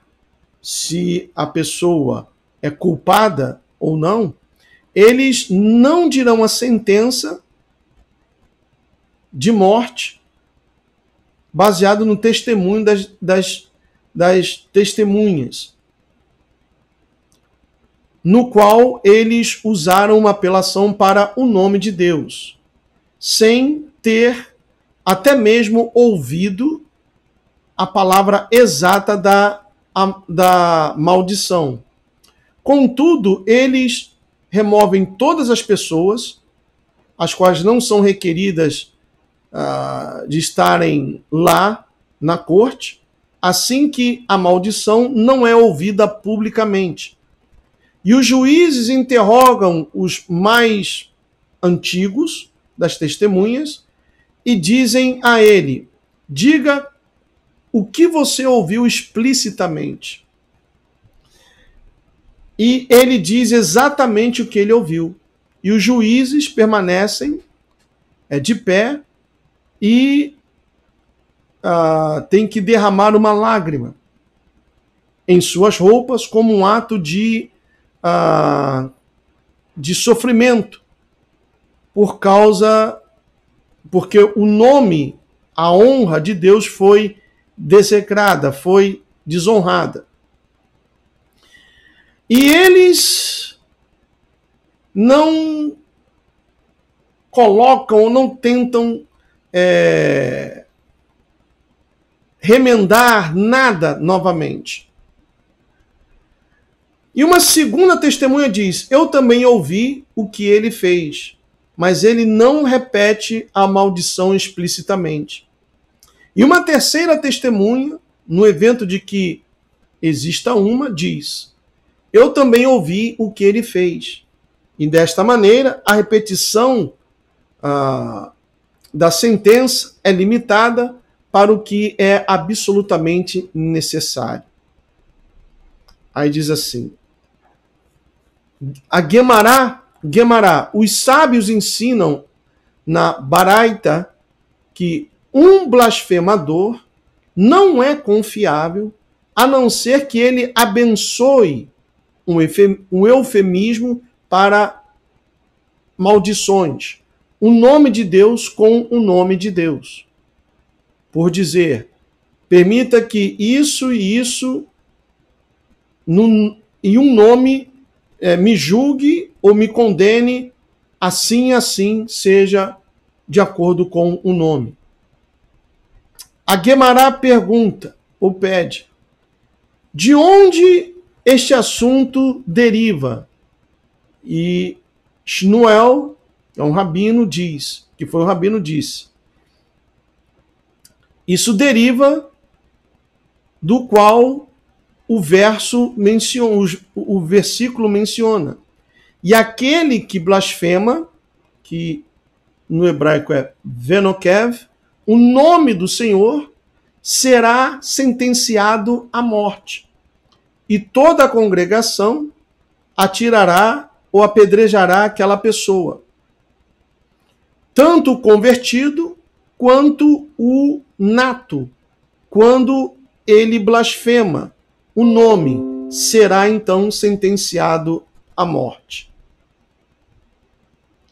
se a pessoa é culpada ou não, eles não dirão a sentença de morte baseado no testemunho das testemunhas, no qual eles usaram uma apelação para o nome de Deus, sem ter até mesmo ouvido a palavra exata da maldição. Contudo, eles removem todas as pessoas, as quais não são requeridas de estarem lá na corte, assim que a maldição não é ouvida publicamente. E os juízes interrogam os mais antigos das testemunhas e dizem a ele: diga o que você ouviu explicitamente. E ele diz exatamente o que ele ouviu. E os juízes permanecem de pé e têm que derramar uma lágrima em suas roupas como um ato de sofrimento, porque o nome, a honra de Deus foi desecrada, foi desonrada. E eles não colocam, não tentam remendar nada novamente. E uma segunda testemunha diz: eu também ouvi o que ele fez, mas ele não repete a maldição explicitamente. E uma terceira testemunha, no evento de que exista uma, diz: eu também ouvi o que ele fez. E desta maneira, a repetição da sentença é limitada para o que é absolutamente necessário. Aí diz assim: a Guemará, os sábios ensinam na Baraita que um blasfemador não é confiável a não ser que ele abençoe um eufemismo para maldições, o nome de Deus com o nome de Deus. Por dizer: permita que isso e isso em um nome me julgue ou me condene, assim e assim seja de acordo com o nome. A Guemará pergunta, ou pede: de onde este assunto deriva? E Shmuel, um rabino, diz, que foi o rabino disse: isso deriva do qual o versículo menciona. E aquele que blasfema, que no hebraico é Venokev, o nome do Senhor, será sentenciado à morte. E toda a congregação atirará ou apedrejará aquela pessoa. Tanto o convertido quanto o nato, quando ele blasfema o nome, será então sentenciado à morte.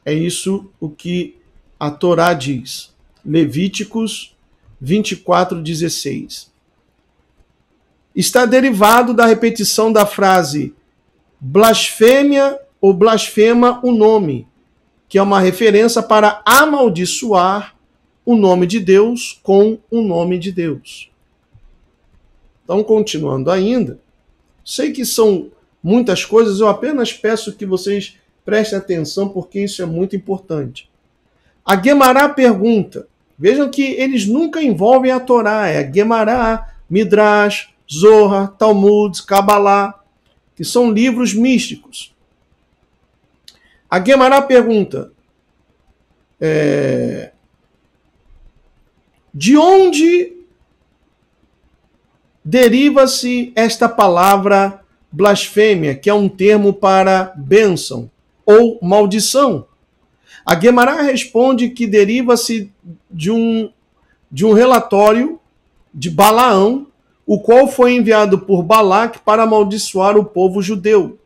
É isso o que a Torá diz. Levíticos 24:16. Está derivado da repetição da frase blasfêmia ou blasfema o nome, que é uma referência para amaldiçoar o nome de Deus com o nome de Deus. Então, continuando ainda, sei que são muitas coisas, eu apenas peço que vocês prestem atenção, porque isso é muito importante. A Guemará pergunta, vejam que eles nunca envolvem a Torá, é Guemará, Midrash, Zohar, Talmud, Kabbalah, que são livros místicos. A Guemará pergunta, de onde deriva-se esta palavra blasfêmia, que é um termo para bênção ou maldição? A Guemará responde que deriva-se de um relatório de Balaão, o qual foi enviado por Balaque para amaldiçoar o povo judeu.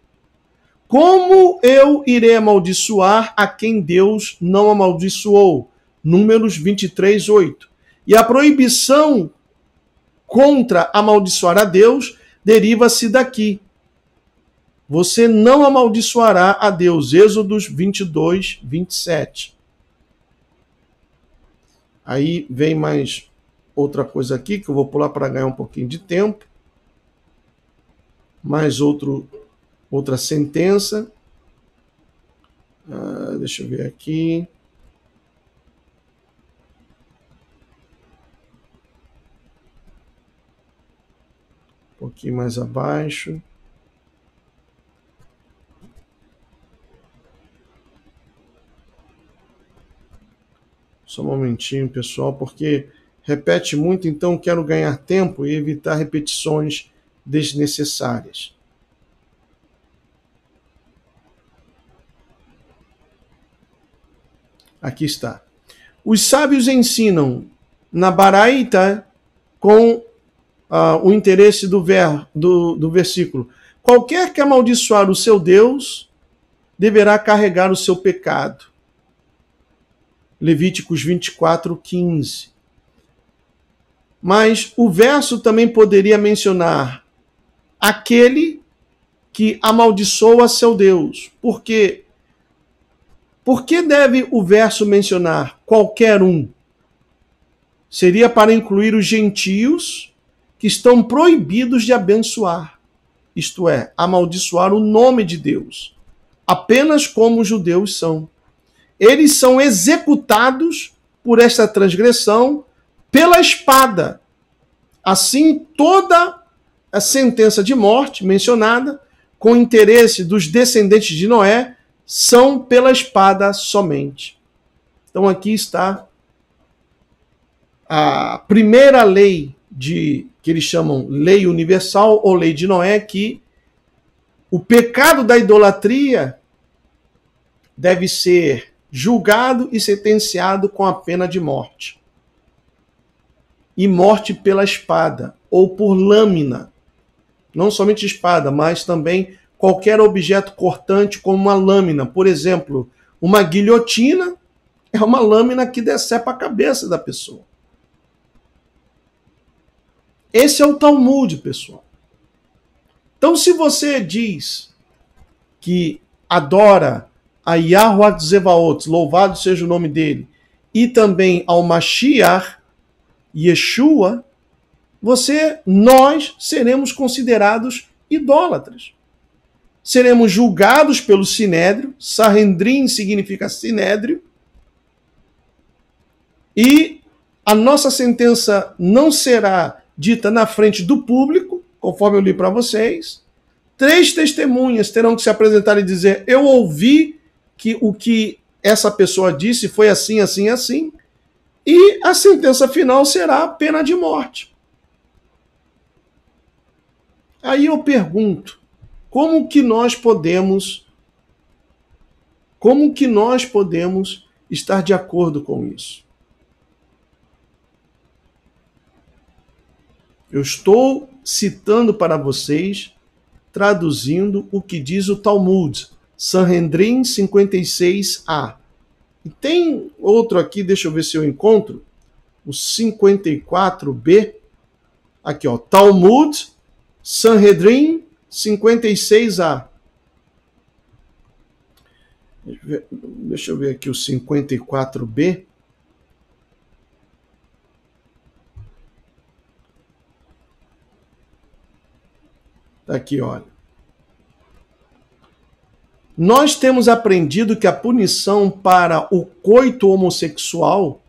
Como eu irei amaldiçoar a quem Deus não amaldiçoou? Números 23:8. E a proibição contra amaldiçoar a Deus deriva-se daqui. Você não amaldiçoará a Deus. Êxodos 22:27. Aí vem mais outra coisa aqui, que eu vou pular para ganhar um pouquinho de tempo. Mais outra sentença. Deixa eu ver aqui. Um pouquinho mais abaixo. Só um momentinho, pessoal, porque repete muito, então quero ganhar tempo e evitar repetições desnecessárias. Aqui está. Os sábios ensinam na Baraita com o interesse do versículo. Qualquer que amaldiçoar o seu Deus deverá carregar o seu pecado. Levíticos 24:15. Mas o verso também poderia mencionar aquele que amaldiçoa seu Deus. Por quê? Por que deve o verso mencionar qualquer um? Seria para incluir os gentios que estão proibidos de abençoar, isto é, amaldiçoar o nome de Deus, apenas como os judeus são. Eles são executados por esta transgressão pela espada. Assim, toda a sentença de morte mencionada, com interesse dos descendentes de Noé, são pela espada somente. Então aqui está a primeira lei que eles chamam lei universal ou lei de Noé, que o pecado da idolatria deve ser julgado e sentenciado com a pena de morte. E morte pela espada ou por lâmina. Não somente espada, mas também qualquer objeto cortante como uma lâmina. Por exemplo, uma guilhotina é uma lâmina que decepa a cabeça da pessoa. Esse é o Talmud, pessoal. Então, se você diz que adora a Yahuwah Zevaot, louvado seja o nome dele, e também ao Mashiach, Yeshua, nós seremos considerados idólatras. Seremos julgados pelo Sinédrio, Sanhedrin significa Sinédrio, e a nossa sentença não será dita na frente do público, conforme eu li para vocês. 3 testemunhas terão que se apresentar e dizer: eu ouvi que o que essa pessoa disse foi assim, assim, assim, e a sentença final será a pena de morte. Aí eu pergunto, como que nós podemos Como que nós podemos estar de acordo com isso? Eu estou citando para vocês, traduzindo o que diz o Talmud, Sanhedrin 56a. E tem outro aqui, deixa eu ver se eu encontro, o 54b. Aqui, ó, Talmud, Sanhedrin 56a. Deixa eu ver aqui o 54b. Aqui, olha. Nós temos aprendido que a punição para o coito homossexual,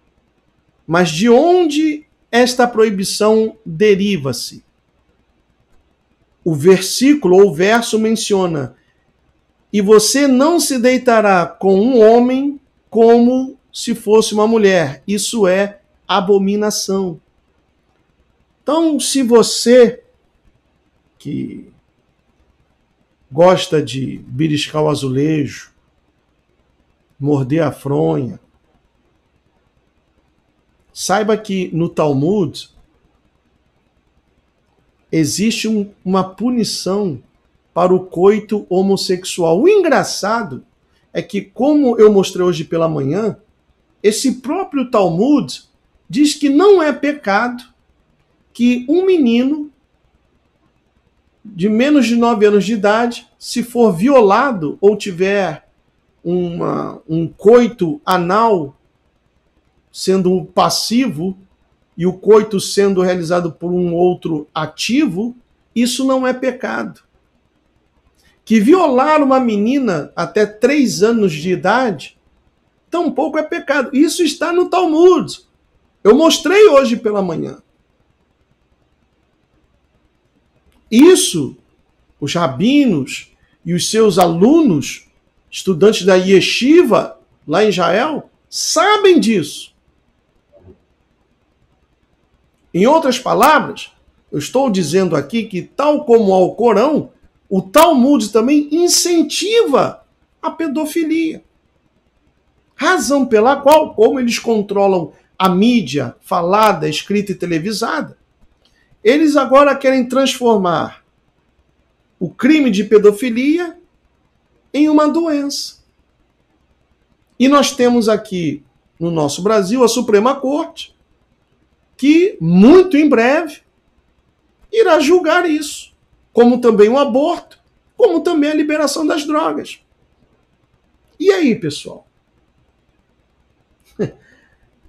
mas de onde esta proibição deriva-se? O versículo ou verso menciona: e você não se deitará com um homem como se fosse uma mulher. Isso é abominação. Então, se você que gosta de beliscar o azulejo, morder a fronha, saiba que no Talmud existe uma punição para o coito homossexual. O engraçado é que, como eu mostrei hoje pela manhã, esse próprio Talmud diz que não é pecado que um menino de menos de 9 anos de idade, se for violado ou tiver um coito anal sendo passivo e o coito sendo realizado por um outro ativo, isso não é pecado. Que violar uma menina até 3 anos de idade, tampouco é pecado. Isso está no Talmud. Eu mostrei hoje pela manhã. Isso, os rabinos e os seus alunos, estudantes da Yeshiva, lá em Israel, sabem disso. Em outras palavras, eu estou dizendo aqui que, tal como ao Corão, o Talmud também incentiva a pedofilia. Razão pela qual, como eles controlam a mídia falada, escrita e televisada, eles agora querem transformar o crime de pedofilia em uma doença. E nós temos aqui no nosso Brasil a Suprema Corte, que muito em breve irá julgar isso, como também o aborto, como também a liberação das drogas. E aí, pessoal?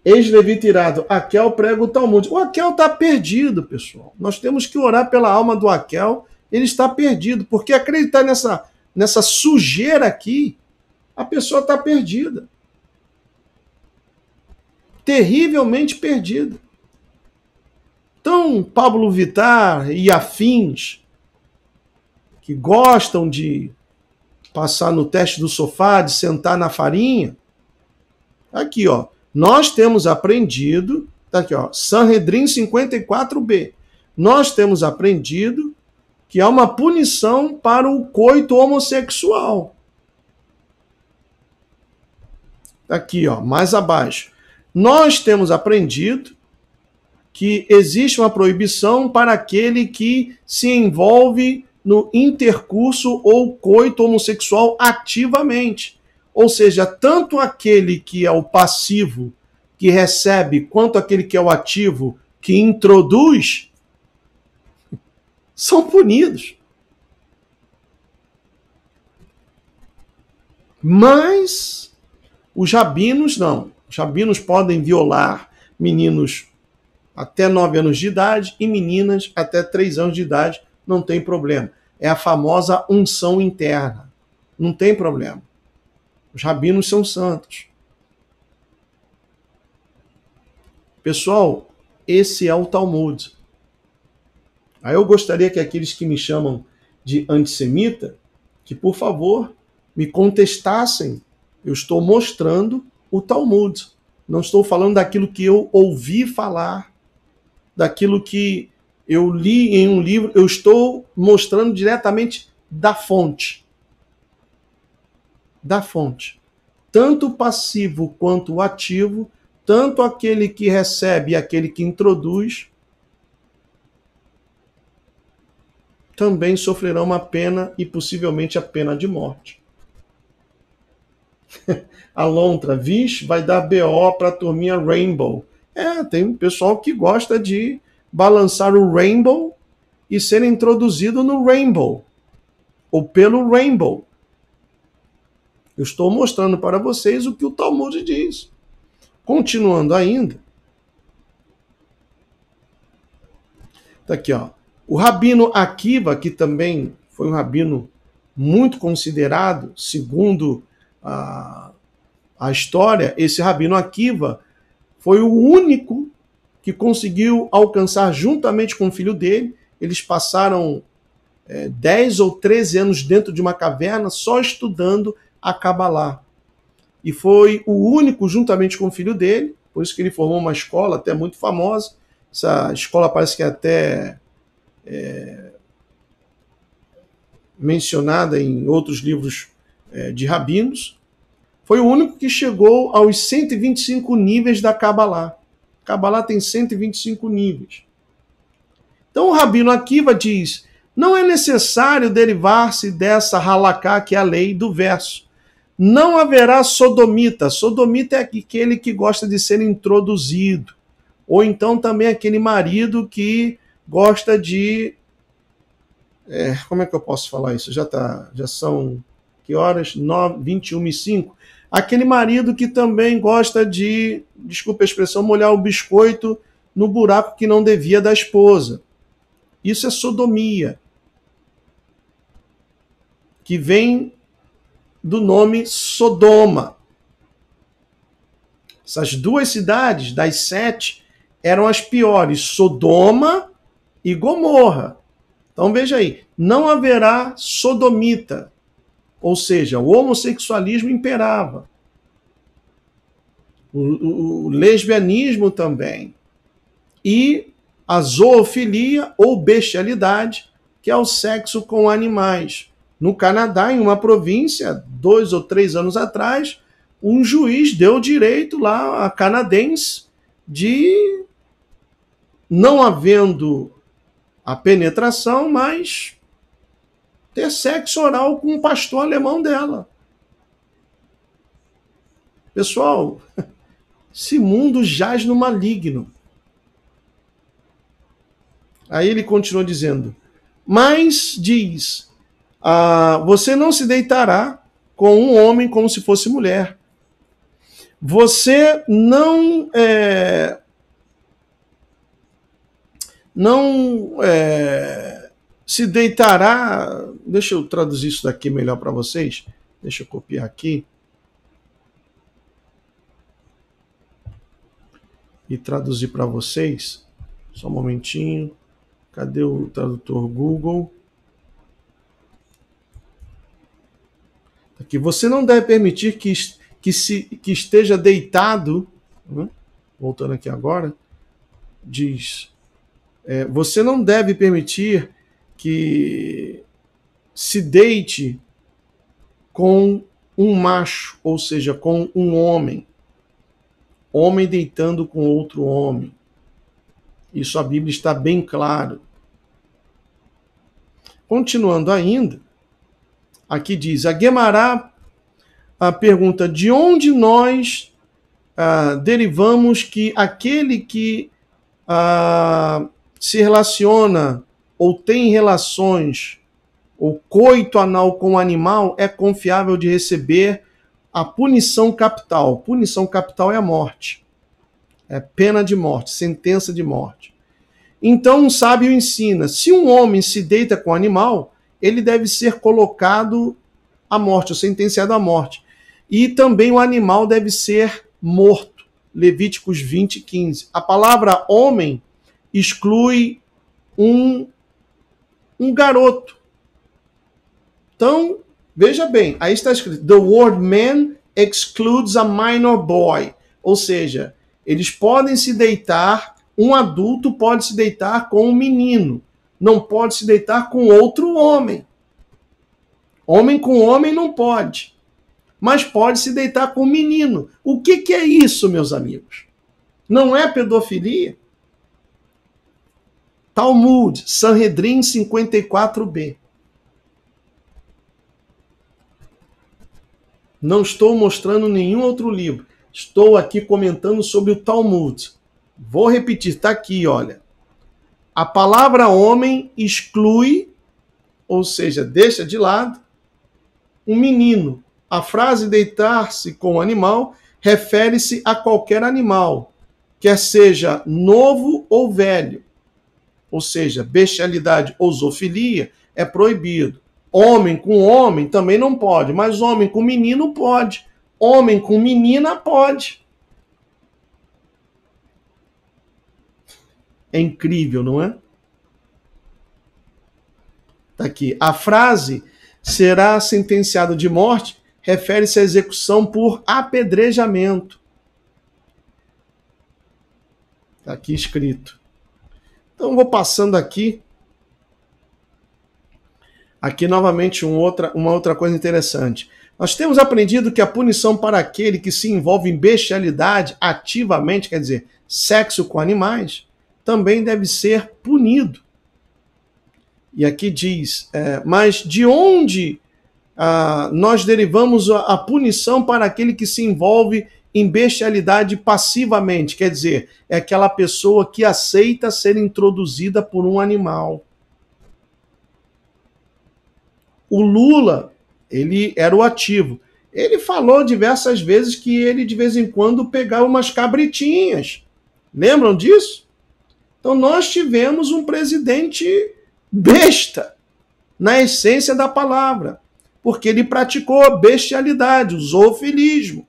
Ex-levita irado, Akel prega o Talmud. O Akel está perdido, pessoal. Nós temos que orar pela alma do Akel. Ele está perdido, porque acreditar nessa sujeira aqui, a pessoa está perdida. Terrivelmente perdida. Então, Pablo Vittar e afins, que gostam de passar no teste do sofá, de sentar na farinha, aqui, ó. Nós temos aprendido, tá aqui, ó, Sanhedrin 54b. Nós temos aprendido que há uma punição para o coito homossexual. Aqui, ó, mais abaixo. Nós temos aprendido que existe uma proibição para aquele que se envolve no intercurso ou coito homossexual ativamente. Ou seja, tanto aquele que é o passivo, que recebe, quanto aquele que é o ativo, que introduz, são punidos. Mas os rabinos não. Os rabinos podem violar meninos até 9 anos de idade e meninas até 3 anos de idade, não tem problema. É a famosa unção interna. Não tem problema. Os rabinos são santos. Pessoal, esse é o Talmud. Aí eu gostaria que aqueles que me chamam de antissemita, que por favor me contestassem. Eu estou mostrando o Talmud. Não estou falando daquilo que eu ouvi falar, daquilo que eu li em um livro. Eu estou mostrando diretamente da fonte. Da fonte. tanto o passivo quanto o ativo, tanto aquele que recebe e aquele que introduz, também sofrerão uma pena e possivelmente a pena de morte. A lontra, vixe, vai dar BO para a turminha Rainbow. Tem um pessoal que gosta de balançar o Rainbow e ser introduzido no Rainbow, ou pelo Rainbow. Eu estou mostrando para vocês o que o Talmud diz. Continuando ainda. Tá aqui, ó. O rabino Akiva, que também foi um rabino muito considerado, segundo a história, esse rabino Akiva foi o único que conseguiu alcançar, juntamente com o filho dele, eles passaram 10 ou 13 anos dentro de uma caverna só estudando a Kabbalah. E foi o único, juntamente com o filho dele, por isso que ele formou uma escola até muito famosa. Essa escola parece que é até mencionada em outros livros de rabinos. Foi o único que chegou aos 125 níveis da Kabbalah. A Kabbalah tem 125 níveis. Então o rabino Akiva diz: não é necessário derivar-se dessa halaká, que é a lei do verso. Não haverá sodomita. Sodomita é aquele que gosta de ser introduzido. Ou então também aquele marido que gosta de... como é que eu posso falar isso? Já são... Que horas? 21h05. Aquele marido que também gosta de, desculpa a expressão, molhar o biscoito no buraco que não devia da esposa. Isso é sodomia, que vem do nome Sodoma. Essas duas cidades, das 7, eram as piores, Sodoma e Gomorra. Então veja aí, não haverá sodomita, ou seja, o homossexualismo imperava. O lesbianismo também. E a zoofilia ou bestialidade, que é o sexo com animais. No Canadá, em uma província, 2 ou 3 anos atrás, um juiz deu direito lá a canadense de, não havendo a penetração, mas ter sexo oral com o pastor alemão dela. Pessoal, esse mundo jaz no maligno. Aí ele continua dizendo, mas diz, você não se deitará com um homem como se fosse mulher. Você não se deitará... Deixa eu traduzir isso daqui melhor para vocês. Deixa eu copiar aqui. E traduzir para vocês. Só um momentinho. Cadê o tradutor Google? Aqui. Você não deve permitir que esteja deitado, voltando aqui agora, diz, você não deve permitir que se deite com um macho, ou seja, com um homem deitando com outro homem. Isso a Bíblia está bem claro. Continuando ainda, aqui diz, a Guemará pergunta, de onde nós derivamos que aquele que se relaciona ou tem relações ou coito anal com o animal é confiável de receber a punição capital. Punição capital é a morte. É pena de morte, sentença de morte. Então um sábio ensina, se um homem se deita com um animal, ele deve ser colocado à morte, ou sentenciado à morte. E também o animal deve ser morto. Levíticos 20:15. A palavra homem exclui um garoto. Então, veja bem, aí está escrito, the word man excludes a minor boy. Ou seja, eles podem se deitar, um adulto pode se deitar com um menino, não pode se deitar com outro homem. Homem com homem não pode. mas pode se deitar com o menino. O que é isso, meus amigos? Não é pedofilia? Talmud, Sanhedrin 54b. Não estou mostrando nenhum outro livro. Estou aqui comentando sobre o Talmud. Vou repetir, está aqui, olha. A palavra homem exclui, ou seja, deixa de lado, um menino. A frase deitar-se com o animal refere-se a qualquer animal, quer seja novo ou velho. Ou seja, bestialidade ou zoofilia é proibido. Homem com homem também não pode, mas homem com menino pode. Homem com menina pode. É incrível, não é? Está aqui. A frase será sentenciado de morte refere-se à execução por apedrejamento. Está aqui escrito. Então, vou passando aqui. Aqui, novamente, uma outra coisa interessante. Nós temos aprendido que a punição para aquele que se envolve em bestialidade ativamente, quer dizer, sexo com animais, também deve ser punido. E aqui diz, mas de onde nós derivamos a punição para aquele que se envolve em bestialidade passivamente? Quer dizer, é aquela pessoa que aceita ser introduzida por um animal. O Lula, ele era o ativo. Ele falou diversas vezes que ele, de vez em quando, pegava umas cabritinhas. Lembram disso? Então, nós tivemos um presidente besta, na essência da palavra, porque ele praticou a bestialidade, o zoofilismo.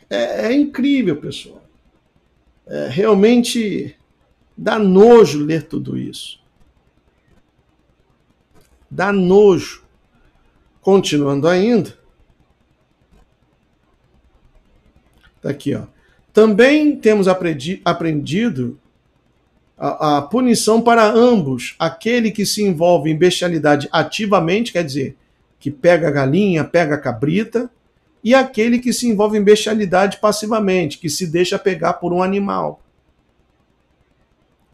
É incrível, pessoal. Realmente dá nojo ler tudo isso. Dá nojo. Continuando ainda. Está aqui, ó. Também temos aprendido a punição para ambos. Aquele que se envolve em bestialidade ativamente, quer dizer, que pega a galinha, pega a cabrita, e aquele que se envolve em bestialidade passivamente, que se deixa pegar por um animal,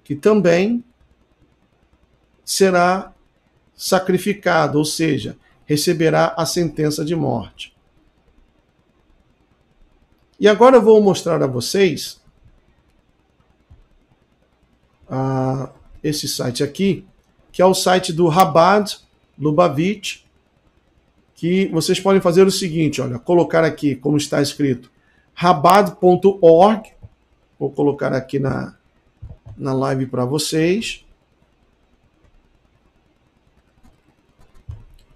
que também será sacrificado, ou seja, receberá a sentença de morte. E agora eu vou mostrar a vocês esse site aqui, que é o site do Chabad Lubavitch, que vocês podem fazer o seguinte, olha, colocar aqui como está escrito, chabad.org, vou colocar aqui na live para vocês,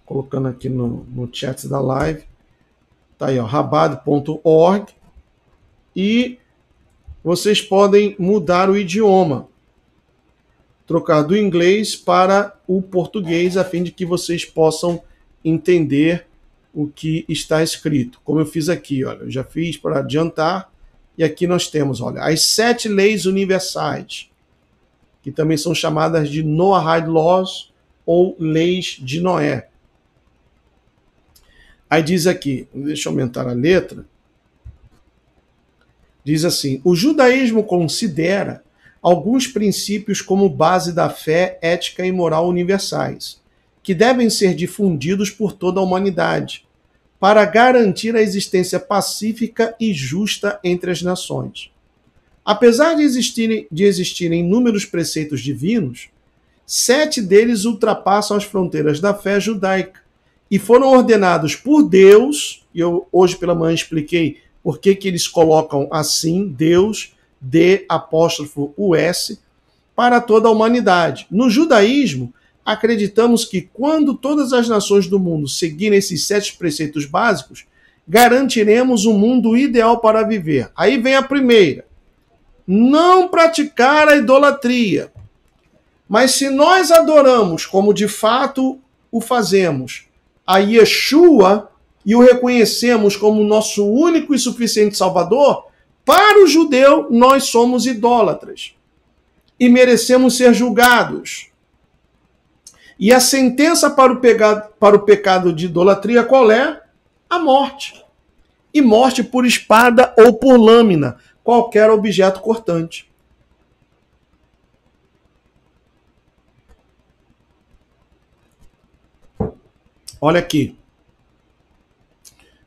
colocando aqui no chat da live, tá aí, ó, chabad.org, e vocês podem mudar o idioma, trocar do inglês para o português, a fim de que vocês possam entender o que está escrito. Como eu fiz aqui, olha, eu já fiz para adiantar, e aqui nós temos, olha, as 7 leis universais, que também são chamadas de Noahide Laws, ou leis de Noé. Aí diz aqui, deixa eu aumentar a letra, diz assim, o judaísmo considera alguns princípios como base da fé, ética e moral universais, que devem ser difundidos por toda a humanidade, para garantir a existência pacífica e justa entre as nações. Apesar de existirem inúmeros preceitos divinos, 7 deles ultrapassam as fronteiras da fé judaica e foram ordenados por Deus, e eu hoje pela manhã expliquei por que eles colocam assim, Deus, D'(US), para toda a humanidade. No judaísmo, acreditamos que quando todas as nações do mundo seguirem esses 7 preceitos básicos, garantiremos um mundo ideal para viver. Aí vem a primeira. Não praticar a idolatria. Mas se nós adoramos, como de fato o fazemos, a Yeshua, e o reconhecemos como nosso único e suficiente Salvador, para o judeu nós somos idólatras e merecemos ser julgados. E a sentença para o pecado de idolatria qual é? A morte. E morte por espada ou por lâmina, qualquer objeto cortante. Olha aqui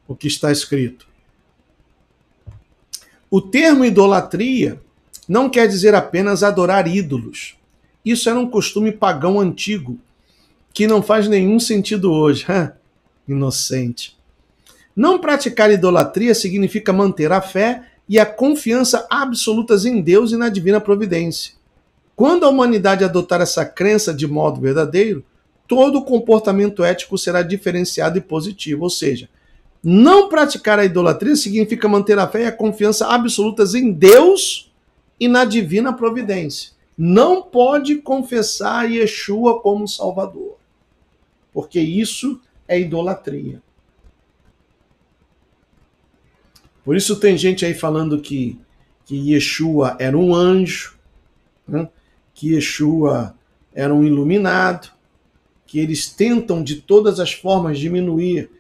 o que está escrito. O termo idolatria não quer dizer apenas adorar ídolos. Isso era um costume pagão antigo, que não faz nenhum sentido hoje. Inocente. Não praticar idolatria significa manter a fé e a confiança absolutas em Deus e na divina providência. Quando a humanidade adotar essa crença de modo verdadeiro, todo o comportamento ético será diferenciado e positivo. Ou seja, não praticar a idolatria significa manter a fé e a confiança absolutas em Deus e na divina providência. Não pode confessar Yeshua como Salvador, porque isso é idolatria. Por isso tem gente aí falando que Yeshua era um anjo, né? Que Yeshua era um iluminado, que eles tentam de todas as formas diminuir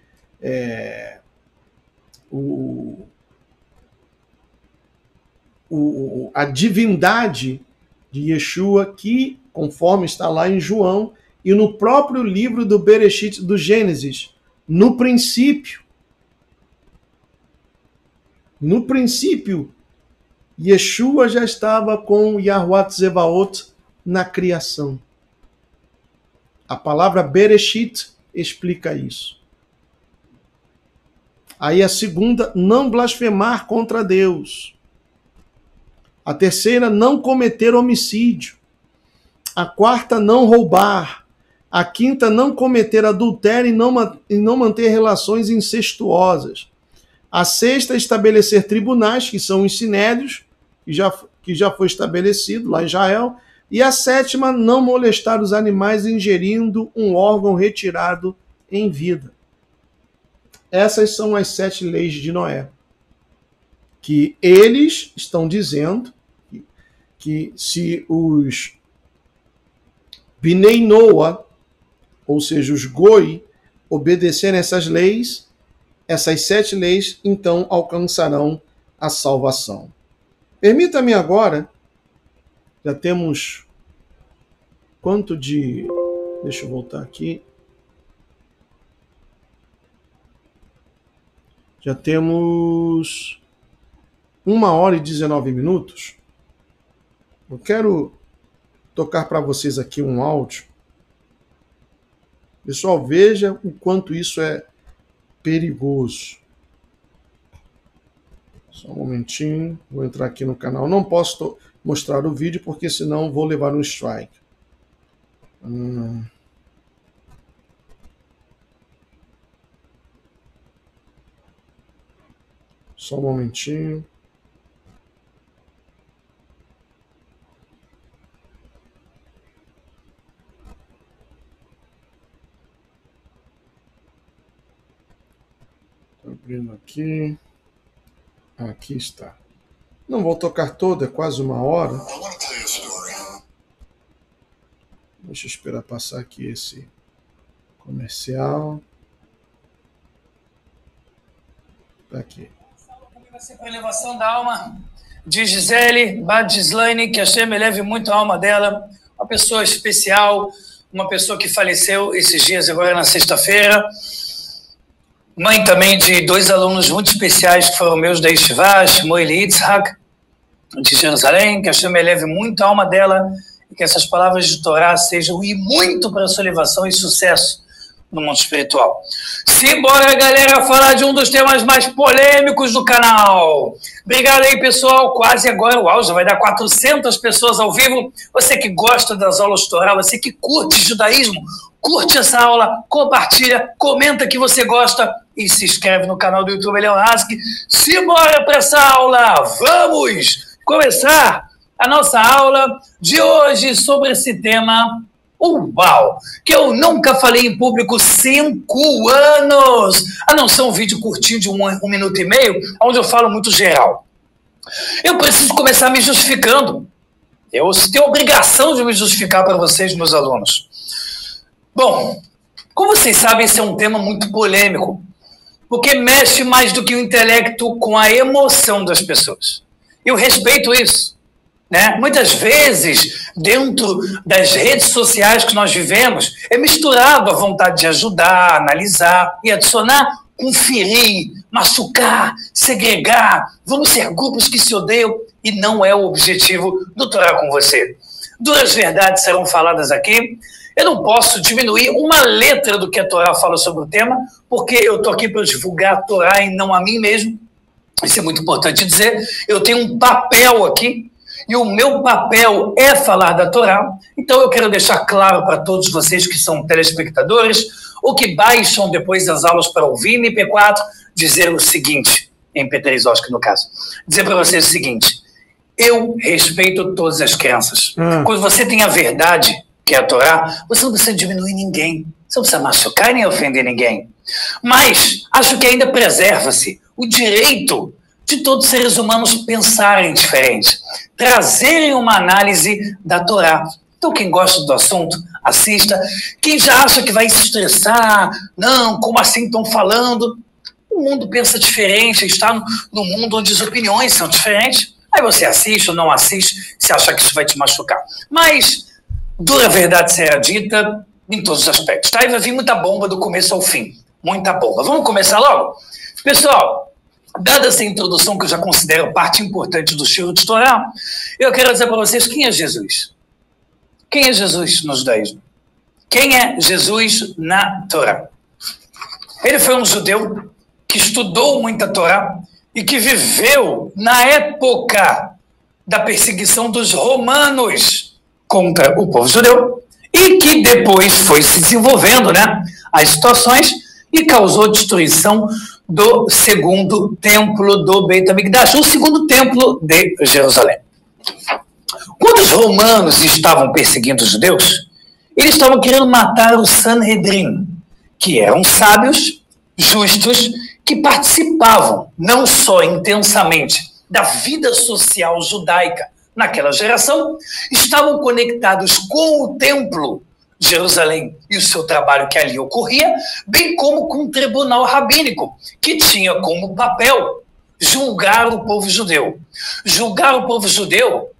a divindade de Yeshua, que, conforme está lá em João, e no próprio livro do Bereshit, do Gênesis, no princípio, Yeshua já estava com Yahuwah Tzevaot na criação. A palavra Bereshit explica isso. Aí a segunda, não blasfemar contra Deus. A terceira, não cometer homicídio. A quarta, não roubar. A quinta, não cometer adultério e não manter relações incestuosas. A sexta, estabelecer tribunais, que são os sinédrios, que já foi estabelecido lá em Israel. E a sétima, não molestar os animais ingerindo um órgão retirado em vida. Essas são as 7 leis de Noé, que eles estão dizendo que se os Binei Noah, ou seja, os Goi, obedecerem essas leis, essas 7 leis, então alcançarão a salvação. Permita-me agora, já temos quanto de... Deixa eu voltar aqui. Já temos 1h19. Eu quero tocar para vocês aqui um áudio. Pessoal, veja o quanto isso é perigoso. Só um momentinho. Vou entrar aqui no canal. Não posso mostrar o vídeo porque senão vou levar um strike. Só um momentinho. Estou abrindo aqui. Aqui está. Não vou tocar todo, é quase 1 hora. Deixa eu esperar passar aqui esse comercial. Tá aqui. Vai ser para elevação da alma de Gisele Badislaine, que Hashem eleve muito a alma dela, uma pessoa especial, uma pessoa que faleceu esses dias, agora na sexta-feira, mãe também de 2 alunos muito especiais que foram meus da Yeshiva, Shmuel e Yitzhak, de Jerusalém, que Hashem eleve muito a alma dela e que essas palavras de Torá sejam e muito para a sua elevação e sucesso no mundo espiritual. Simbora, galera, falar de um dos temas mais polêmicos do canal. Obrigado aí, pessoal. Quase agora, uau, já vai dar 400 pessoas ao vivo. Você que gosta das aulas de Torá, você que curte judaísmo, curte essa aula, compartilha, comenta que você gosta e se inscreve no canal do YouTube Elion Hask. Simbora para essa aula. Vamos começar a nossa aula de hoje sobre esse tema. Uau! Que eu nunca falei em público 5 anos! A não ser um vídeo curtinho de 1 minuto e meio, onde eu falo muito geral. Eu preciso começar me justificando. Eu tenho a obrigação de me justificar para vocês, meus alunos. Bom, como vocês sabem, esse é um tema muito polêmico, porque mexe mais do que o intelecto com a emoção das pessoas. Eu respeito isso, né? Muitas vezes, dentro das redes sociais que nós vivemos, é misturado a vontade de ajudar, analisar e adicionar, conferir, machucar, segregar. Vamos ser grupos que se odeiam e não é o objetivo do Torá com você. Duras verdades serão faladas aqui. Eu não posso diminuir uma letra do que a Torá fala sobre o tema, porque eu estou aqui para divulgar a Torá e não a mim mesmo. Isso é muito importante dizer. Eu tenho um papel aqui, e o meu papel é falar da Torá. Então eu quero deixar claro para todos vocês que são telespectadores, ou que baixam depois as aulas para ouvir em MP4, dizer o seguinte, em MP3, acho que no caso, dizer para vocês o seguinte: eu respeito todas as crenças. Quando você tem a verdade, que é a Torá, você não precisa diminuir ninguém, você não precisa machucar nem ofender ninguém. Mas acho que ainda preserva-se o direito de todos os seres humanos pensarem diferente, trazerem uma análise da Torá. Então quem gosta do assunto, assista. Quem já acha que vai se estressar, não, como assim estão falando? O mundo pensa diferente, está no mundo onde as opiniões são diferentes. Aí você assiste ou não assiste, se acha que isso vai te machucar. Mas dura verdade será dita em todos os aspectos, tá? E vai vir muita bomba do começo ao fim. Muita bomba. Vamos começar logo? Pessoal, dada essa introdução que eu já considero parte importante do Shiur de Torá, eu quero dizer para vocês quem é Jesus. Quem é Jesus no judaísmo? Quem é Jesus na Torá? Ele foi um judeu que estudou muito a Torá e que viveu na época da perseguição dos romanos contra o povo judeu e que depois foi se desenvolvendo, né, as situações e causou destruição do segundo templo do Beit HaMikdash, o segundo templo de Jerusalém. Quando os romanos estavam perseguindo os judeus, eles estavam querendo matar o Sanhedrin, que eram sábios, justos, que participavam não só intensamente da vida social judaica naquela geração, estavam conectados com o templo de Jerusalém e o seu trabalho que ali ocorria, bem como com o tribunal rabínico, que tinha como papel julgar o povo judeu. Julgar o povo judeu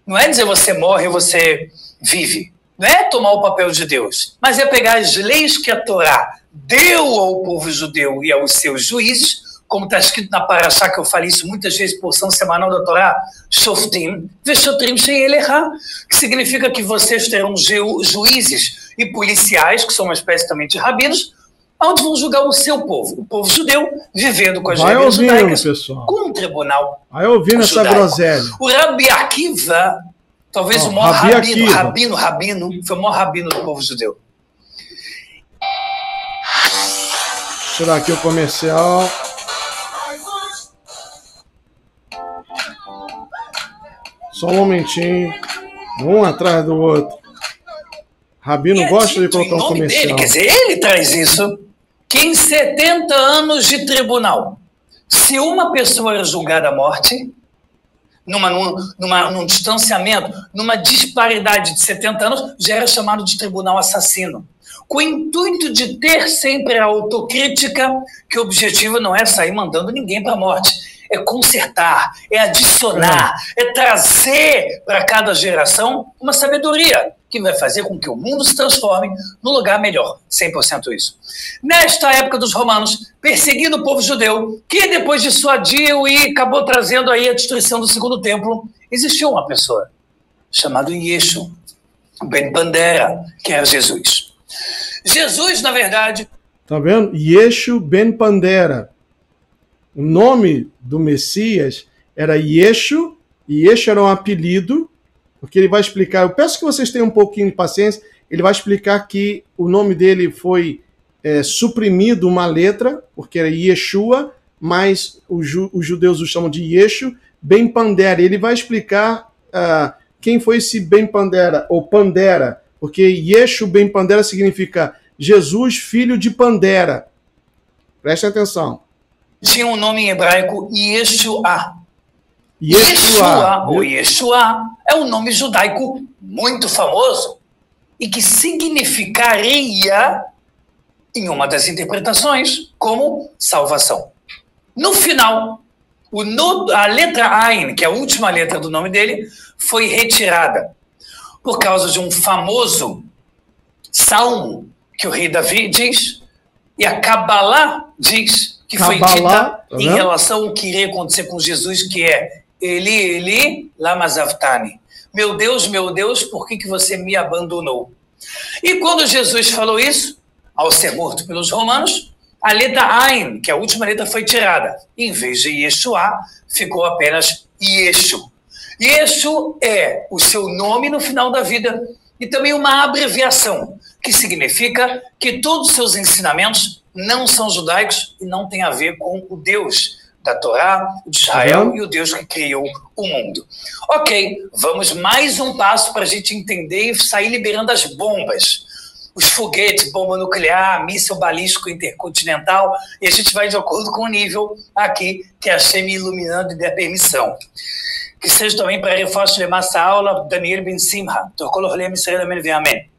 não é dizer você morre e você vive, não é tomar o papel de Deus, mas é pegar as leis que a Torá deu ao povo judeu e aos seus juízes, como está escrito na Parashá, que eu falei isso muitas vezes, porção semanal da Torá, Shoftim, Veshotrim She'elecha, que significa que vocês terão juízes e policiais, que são uma espécie também de rabinos, onde vão julgar o seu povo, o povo judeu, vivendo com as regras judaicas, com um tribunal. Vai ouvindo essa groselha. O Rabi Akiva, talvez o maior rabino, foi o maior rabino do povo judeu. Tirar aqui o comercial. Só um momentinho, um atrás do outro. Rabino gosta de colocar um comercial. Dele, quer dizer, ele traz isso, que em 70 anos de tribunal, se uma pessoa era julgada à morte, num distanciamento, numa disparidade de 70 anos, já era chamado de tribunal assassino. Com o intuito de ter sempre a autocrítica, que o objetivo não é sair mandando ninguém para a morte, é consertar, é adicionar, é trazer para cada geração uma sabedoria que vai fazer com que o mundo se transforme num lugar melhor. 100% isso. Nesta época dos romanos, perseguindo o povo judeu, que depois dissuadiu e acabou trazendo aí a destruição do segundo templo, existiu uma pessoa chamada Yeshu Ben Pandera, que era Jesus. Jesus, na verdade... Tá vendo? Yeshu Ben Pandera. O nome do Messias era Yeshu, e Yeshu era um apelido, porque ele vai explicar, eu peço que vocês tenham um pouquinho de paciência, ele vai explicar que o nome dele foi suprimido uma letra, porque era Yeshua, mas os judeus o chamam de Yeshu, Ben Pandera. Ele vai explicar quem foi esse Ben Pandera, ou Pandera, porque Yeshu Ben Pandera significa Jesus, filho de Pandera. Prestem atenção. Tinha um nome em hebraico, Yeshua. Yeshua ou Yeshua é um nome judaico muito famoso. e que significaria, em uma das interpretações, como salvação. No final, a letra Ain, que é a última letra do nome dele, foi retirada por causa de um famoso salmo que o rei Davi diz, e a Kabbalah diz que foi dita em relação ao que iria acontecer com Jesus, que é Eli, Eli, lama sabachthani. Meu Deus, por que você me abandonou? E quando Jesus falou isso, ao ser morto pelos romanos, a letra Ain, que é a última letra, foi tirada. Em vez de Yeshua, ficou apenas Yeshu. Yeshu é o seu nome no final da vida e também uma abreviação, que significa que todos os seus ensinamentos não são judaicos e não têm a ver com o Deus da Torá, de Israel e o Deus que criou o mundo. Ok, vamos mais um passo para a gente entender e sair liberando as bombas. Os foguetes, bomba nuclear, míssil balístico intercontinental, e a gente vai de acordo com o nível aqui que a Hashem me iluminando e der permissão. Que seja também para reforço de essa aula, Daniel Ben Simha, amém.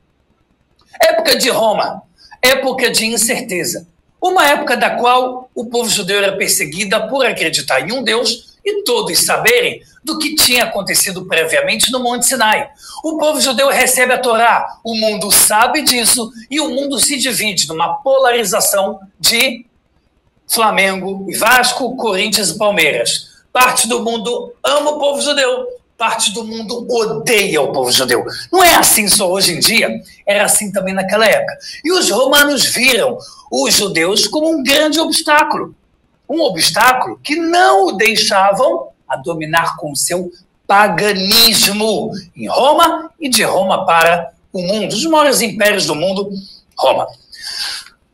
Época de Roma, época de incerteza. Uma época da qual o povo judeu era perseguido por acreditar em um Deus e todos saberem do que tinha acontecido previamente no Monte Sinai. O povo judeu recebe a Torá, o mundo sabe disso e o mundo se divide numa polarização de Flamengo e Vasco, Corinthians e Palmeiras. Parte do mundo ama o povo judeu, parte do mundo odeia o povo judeu. Não é assim só hoje em dia, era assim também naquela época. E os romanos viram os judeus como um grande obstáculo. Um obstáculo que não o deixavam a dominar com o seu paganismo em Roma e de Roma para o mundo. Os maiores impérios do mundo, Roma.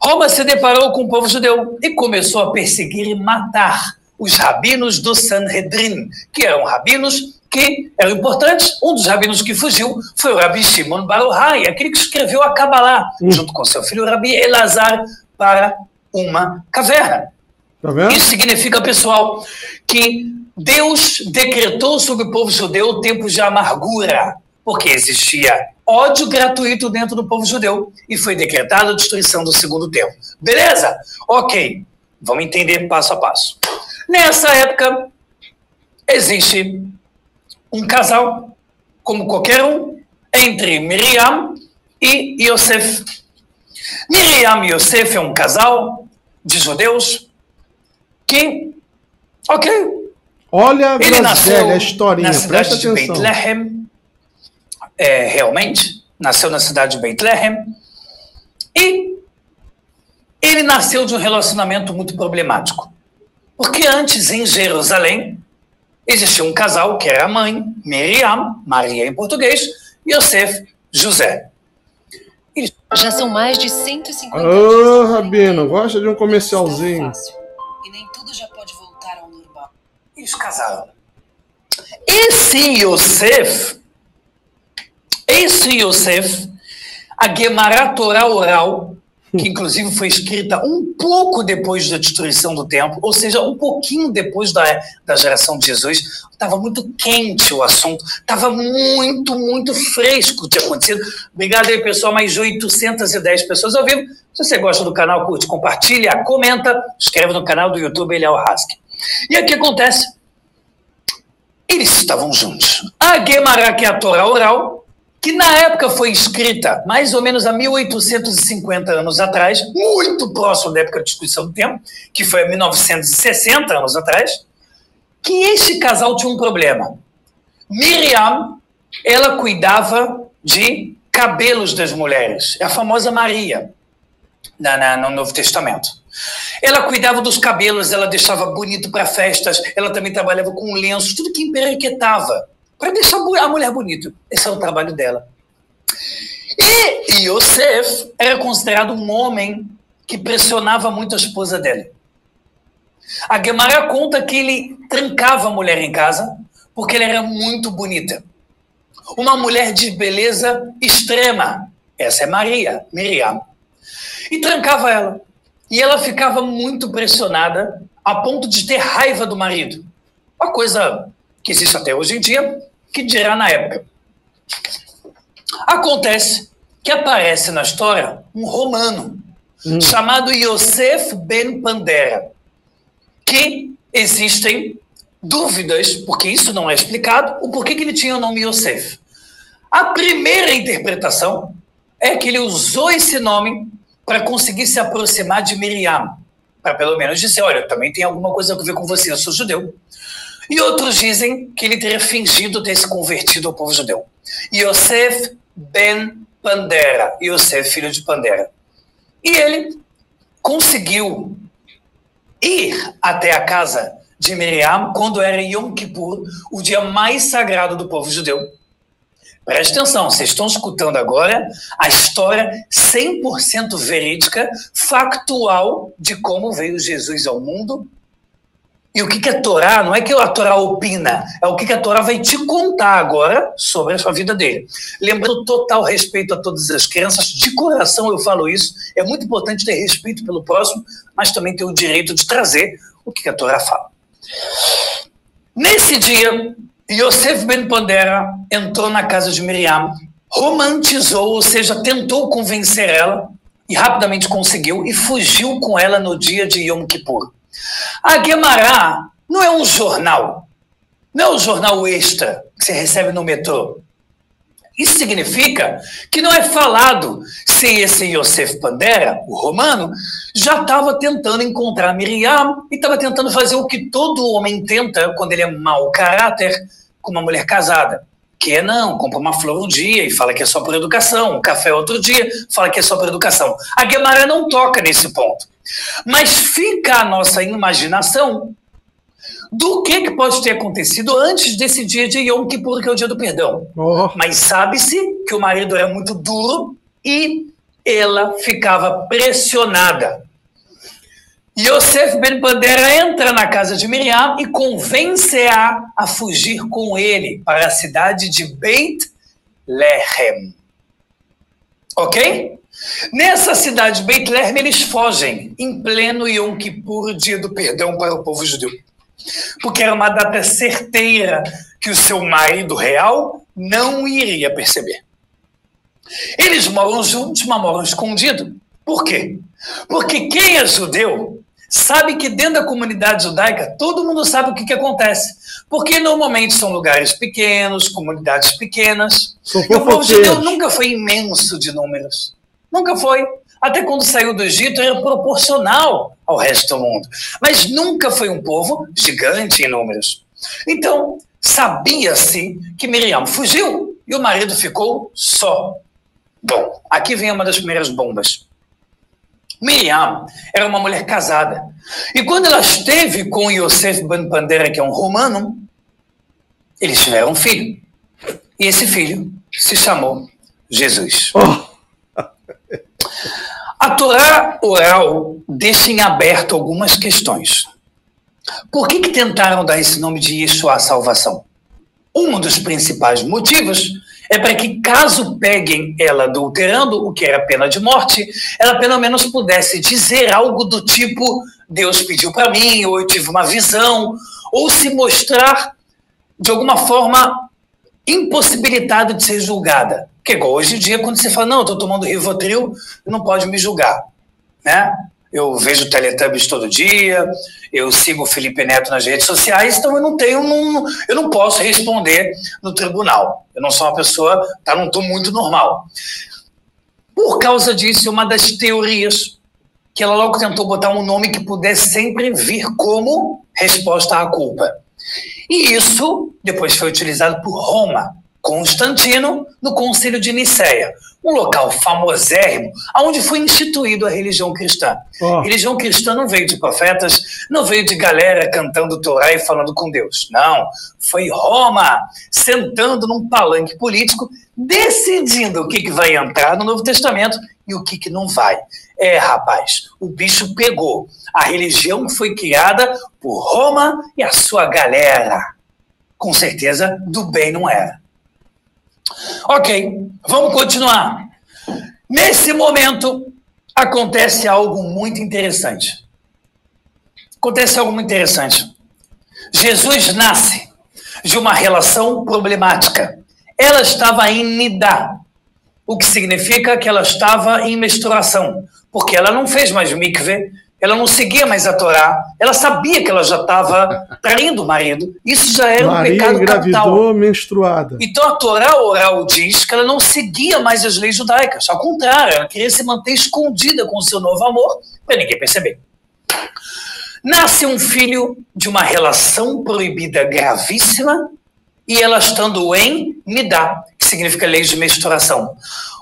Roma se deparou com o povo judeu e começou a perseguir e matar os rabinos do Sanhedrin, que eram rabinos que eram importantes. Um dos rabinos que fugiu foi o Rabi Shimon Bar Yochai, aquele que escreveu a Kabbalah, junto com seu filho Rabi Elazar, para uma caverna. Tá vendo? Isso significa, pessoal, que Deus decretou sobre o povo judeu tempos de amargura, porque existia ódio gratuito dentro do povo judeu e foi decretada a destruição do segundo templo. Beleza? Ok. Vamos entender passo a passo. Nessa época, existe um casal, como qualquer um, entre Miriam e Yosef. Miriam e Yosef é um casal de judeus que, olha, ele nasceu a historinha, na cidade presta de atenção. Beit-Lehem, realmente, nasceu na cidade de Beit-Lehem, e ele nasceu de um relacionamento muito problemático. Porque antes, em Jerusalém, existia um casal que era a mãe, Miriam, Maria em português, e Yosef, José. Já são mais de 150 Ô, Rabino, gosta de um comercialzinho. E nem tudo já pode voltar ao normal. Eles casaram. Esse Yosef, a Gemara Torá oral, que inclusive foi escrita um pouco depois da destruição do templo, ou seja, um pouquinho depois da geração de Jesus, estava muito quente o assunto, estava muito, muito fresco o que tinha acontecido. Obrigado aí, pessoal, mais de 810 pessoas ao vivo. Se você gosta do canal, curte, compartilha, comenta, inscreve no canal do YouTube Eliel Hask. E o que acontece? Eles estavam juntos. A Gemara, que é a Torá oral, que na época foi escrita mais ou menos há 1850 anos atrás, muito próximo da época da destruição do templo, que foi há 1960 anos atrás, que este casal tinha um problema. Miriam, ela cuidava de cabelos das mulheres, é a famosa Maria, no Novo Testamento. Ela cuidava dos cabelos, ela deixava bonito para festas, ela também trabalhava com lenços, tudo que emperequetava, para deixar a mulher bonita. Esse é o trabalho dela. E Yosef era considerado um homem que pressionava muito a esposa dele. A Gemara conta que ele trancava a mulher em casa porque ela era muito bonita. Uma mulher de beleza extrema. Essa é Maria, Miriam. E trancava ela. E ela ficava muito pressionada a ponto de ter raiva do marido. Uma coisa que existe até hoje em dia, que dirá na época. Acontece que aparece na história um romano chamado Yosef ben Pandera, que existem dúvidas, porque isso não é explicado, o porquê que ele tinha o nome Yosef. A primeira interpretação é que ele usou esse nome para conseguir se aproximar de Miriam, para pelo menos dizer, olha, também tem alguma coisa a ver com você, eu sou judeu. E outros dizem que ele teria fingido ter se convertido ao povo judeu. Yosef ben Pandera, Yosef, filho de Pandera. E ele conseguiu ir até a casa de Miriam quando era Yom Kippur, o dia mais sagrado do povo judeu. Preste atenção, vocês estão escutando agora a história 100% verídica, factual, de como veio Jesus ao mundo. E o que a Torá, não é que a Torá opina, é o que a Torá vai te contar agora sobre a sua vida dele. Lembrando total respeito a todas as crianças, de coração eu falo isso, é muito importante ter respeito pelo próximo, mas também ter o direito de trazer o que a Torá fala. Nesse dia, Yosef ben Pandera entrou na casa de Miriam, romantizou, ou seja, tentou convencer ela, e rapidamente conseguiu, e fugiu com ela no dia de Yom Kippur. A Guemará não é um jornal, não é um jornal extra que você recebe no metrô. Isso significa que não é falado se esse Yosef Pandera, o romano, já estava tentando encontrar Miriam e estava tentando fazer o que todo homem tenta quando ele é mau caráter com uma mulher casada. Que é não, compra uma flor um dia e fala que é só por educação, um café outro dia, fala que é só por educação. A Guemará não toca nesse ponto. Mas fica a nossa imaginação do que pode ter acontecido antes desse dia de Yom Kippur, que é o dia do perdão. Mas sabe-se que o marido era muito duro e ela ficava pressionada. Yosef ben Pandera entra na casa de Miriam e convence-a a fugir com ele para a cidade de Beit Lehem. Ok? Nessa cidade de Beit Lehem eles fogem em pleno Yom Kippur, dia do perdão para o povo judeu. Porque era uma data certeira que o seu marido real não iria perceber. Eles moram juntos, mas moram escondidos. Por quê? Porque quem é judeu sabe que dentro da comunidade judaica todo mundo sabe o que acontece. Porque normalmente são lugares pequenos, comunidades pequenas. E o povo judeu nunca foi imenso de números. Nunca foi. Até quando saiu do Egito era proporcional ao resto do mundo. Mas nunca foi um povo gigante em números. Então, sabia-se que Miriam fugiu e o marido ficou só. Bom, aqui vem uma das primeiras bombas. Miriam era uma mulher casada. E quando ela esteve com Yosef ben Pandera, que é um romano, eles tiveram um filho. E esse filho se chamou Jesus. A Torá oral deixa em aberto algumas questões. Por que tentaram dar esse nome de Yeshua, salvação? Um dos principais motivos é para que, caso peguem ela adulterando, o que era pena de morte, ela pelo menos pudesse dizer algo do tipo, Deus pediu para mim, ou eu tive uma visão, ou se mostrar de alguma forma impossibilitada de ser julgada. Que é igual hoje em dia, quando você fala, não, eu estou tomando Rivotril, não pode me julgar, né? Eu vejo Teletubbies todo dia, eu sigo o Felipe Neto nas redes sociais, então eu não posso responder no tribunal. Eu não sou uma pessoa, não estou muito normal. Por causa disso, uma das teorias, que ela logo tentou botar um nome que pudesse sempre vir como resposta à culpa. E isso depois foi utilizado por Roma, Constantino, no Concílio de Nicéia, um local famosérrimo, onde foi instituída a religião cristã. A religião cristã não veio de profetas, não veio de galera cantando Torá e falando com Deus. Não, foi Roma, sentando num palanque político, decidindo o que vai entrar no Novo Testamento e o que não vai. Rapaz, o bicho pegou. A religião foi criada por Roma e a sua galera. Com certeza, do bem não era. Ok, vamos continuar. Nesse momento, acontece algo muito interessante. Jesus nasce de uma relação problemática. Ela estava em Nidá. o que significa que ela estava em menstruação, porque ela não fez mais mikve, ela não seguia mais a Torá, ela sabia que ela já estava traindo o marido, isso já era Maria um pecado engravidou capital. menstruada. Então a Torá oral diz que ela não seguia mais as leis judaicas, ao contrário, ela queria se manter escondida com o seu novo amor, para ninguém perceber. Nasce um filho de uma relação proibida gravíssima, e ela estando em Nidá, que significa lei de menstruação.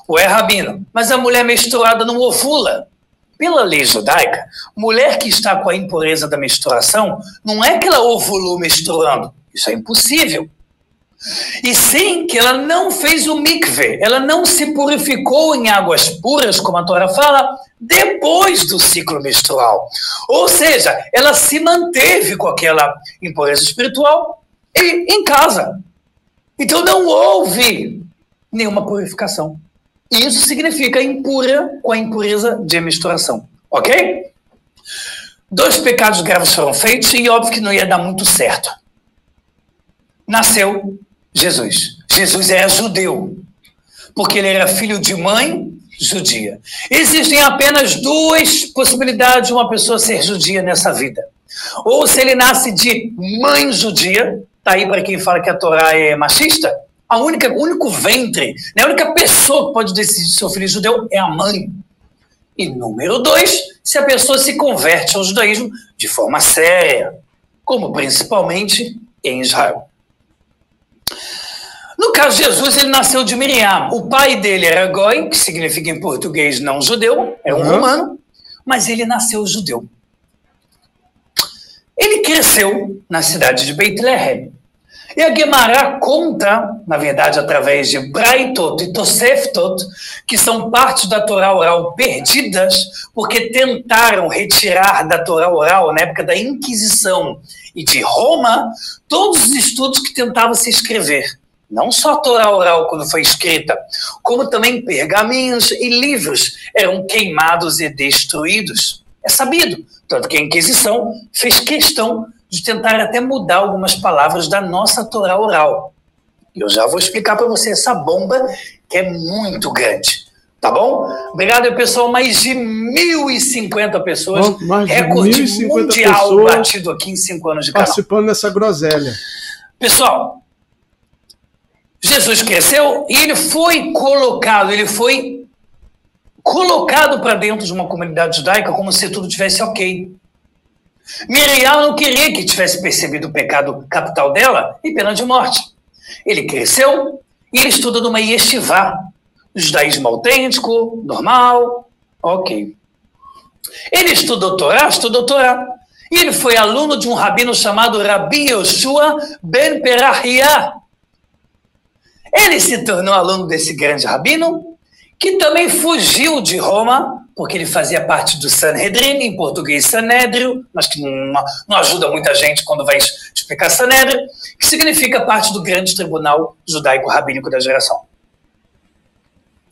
Ué, Rabino, mas a mulher menstruada não ovula. Pela lei judaica, mulher que está com a impureza da menstruação, não é que ela ovulou menstruando. Isso é impossível. E sim que ela não fez o mikve, ela não se purificou em águas puras, como a Torá fala, depois do ciclo menstrual. Ou seja, ela se manteve com aquela impureza espiritual e em casa. Então não houve nenhuma purificação. Isso significa impura com a impureza de menstruação. Ok? 2 pecados graves foram feitos e óbvio que não ia dar muito certo. Nasceu Jesus. Jesus era judeu, porque ele era filho de mãe judia. Existem apenas 2 possibilidades de uma pessoa ser judia nessa vida. Ou se ele nasce de mãe judia, tá aí para quem fala que a Torá é machista, o único ventre, né, a única pessoa que pode decidir se seu filho é judeu é a mãe. E número 2, se a pessoa se converte ao judaísmo de forma séria, como principalmente em Israel. No caso de Jesus, ele nasceu de Miriam. O pai dele era Goi, que significa em português não judeu, era um romano, mas ele nasceu judeu. Ele cresceu na cidade de Beit-Lehem. E a Guemará conta, na verdade, através de Braitot e Toseftot, que são partes da Torá oral perdidas, porque tentaram retirar da Torá oral, na época da Inquisição e de Roma, todos os estudos que tentavam se escrever. Não só a Torá oral, quando foi escrita, como também pergaminhos e livros eram queimados e destruídos. É sabido, tanto que a Inquisição fez questão de tentar até mudar algumas palavras da nossa Torá oral. E eu já vou explicar para você essa bomba, que é muito grande. Tá bom? Obrigado, pessoal. Mais de 1.050 pessoas. Mais de recorde 1.050 mundial pessoas batido aqui em 5 anos de canal. participando dessa groselha. Pessoal, Jesus cresceu e ele foi colocado para dentro de uma comunidade judaica como se tudo tivesse ok. Miriam não queria que tivesse percebido o pecado capital dela e pena de morte. Ele cresceu e ele estuda numa yeshivá, judaísmo autêntico, normal, ok. Ele estudou Torá, e ele foi aluno de um rabino chamado Rabi Yoshua ben Perahia. Ele se tornou aluno desse grande rabino, que também fugiu de Roma, porque ele fazia parte do Sanhedrin, em português Sanédrio, mas que não ajuda muita gente quando vai explicar Sanédrio, que significa parte do grande tribunal judaico-rabínico da geração.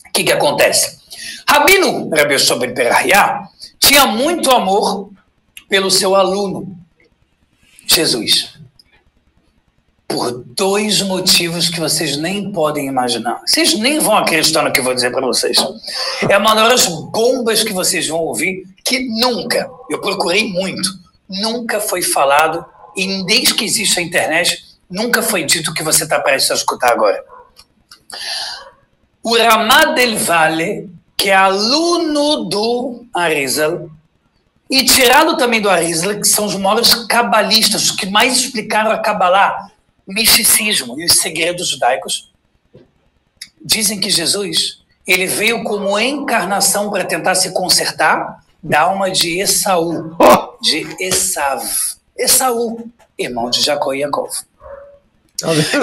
O que acontece? Rabino Rabi Yoshua ben Perahia tinha muito amor pelo seu aluno, Jesus. Por 2 motivos que vocês nem podem imaginar. Vocês nem vão acreditar no que eu vou dizer para vocês. É uma das bombas que vocês vão ouvir que nunca, eu procurei muito, nunca foi falado, e desde que existe a internet, nunca foi dito o que você está prestes a escutar agora. O Ramad del Valle, que é aluno do Arizal, e tirado também do Arizal, que são os maiores cabalistas, os que mais explicaram a Kabbalah, misticismo e os segredos judaicos, dizem que Jesus ele veio como encarnação para tentar se consertar da alma de Esaú, de Esav. Esaú, irmão de Jacó e Jacob.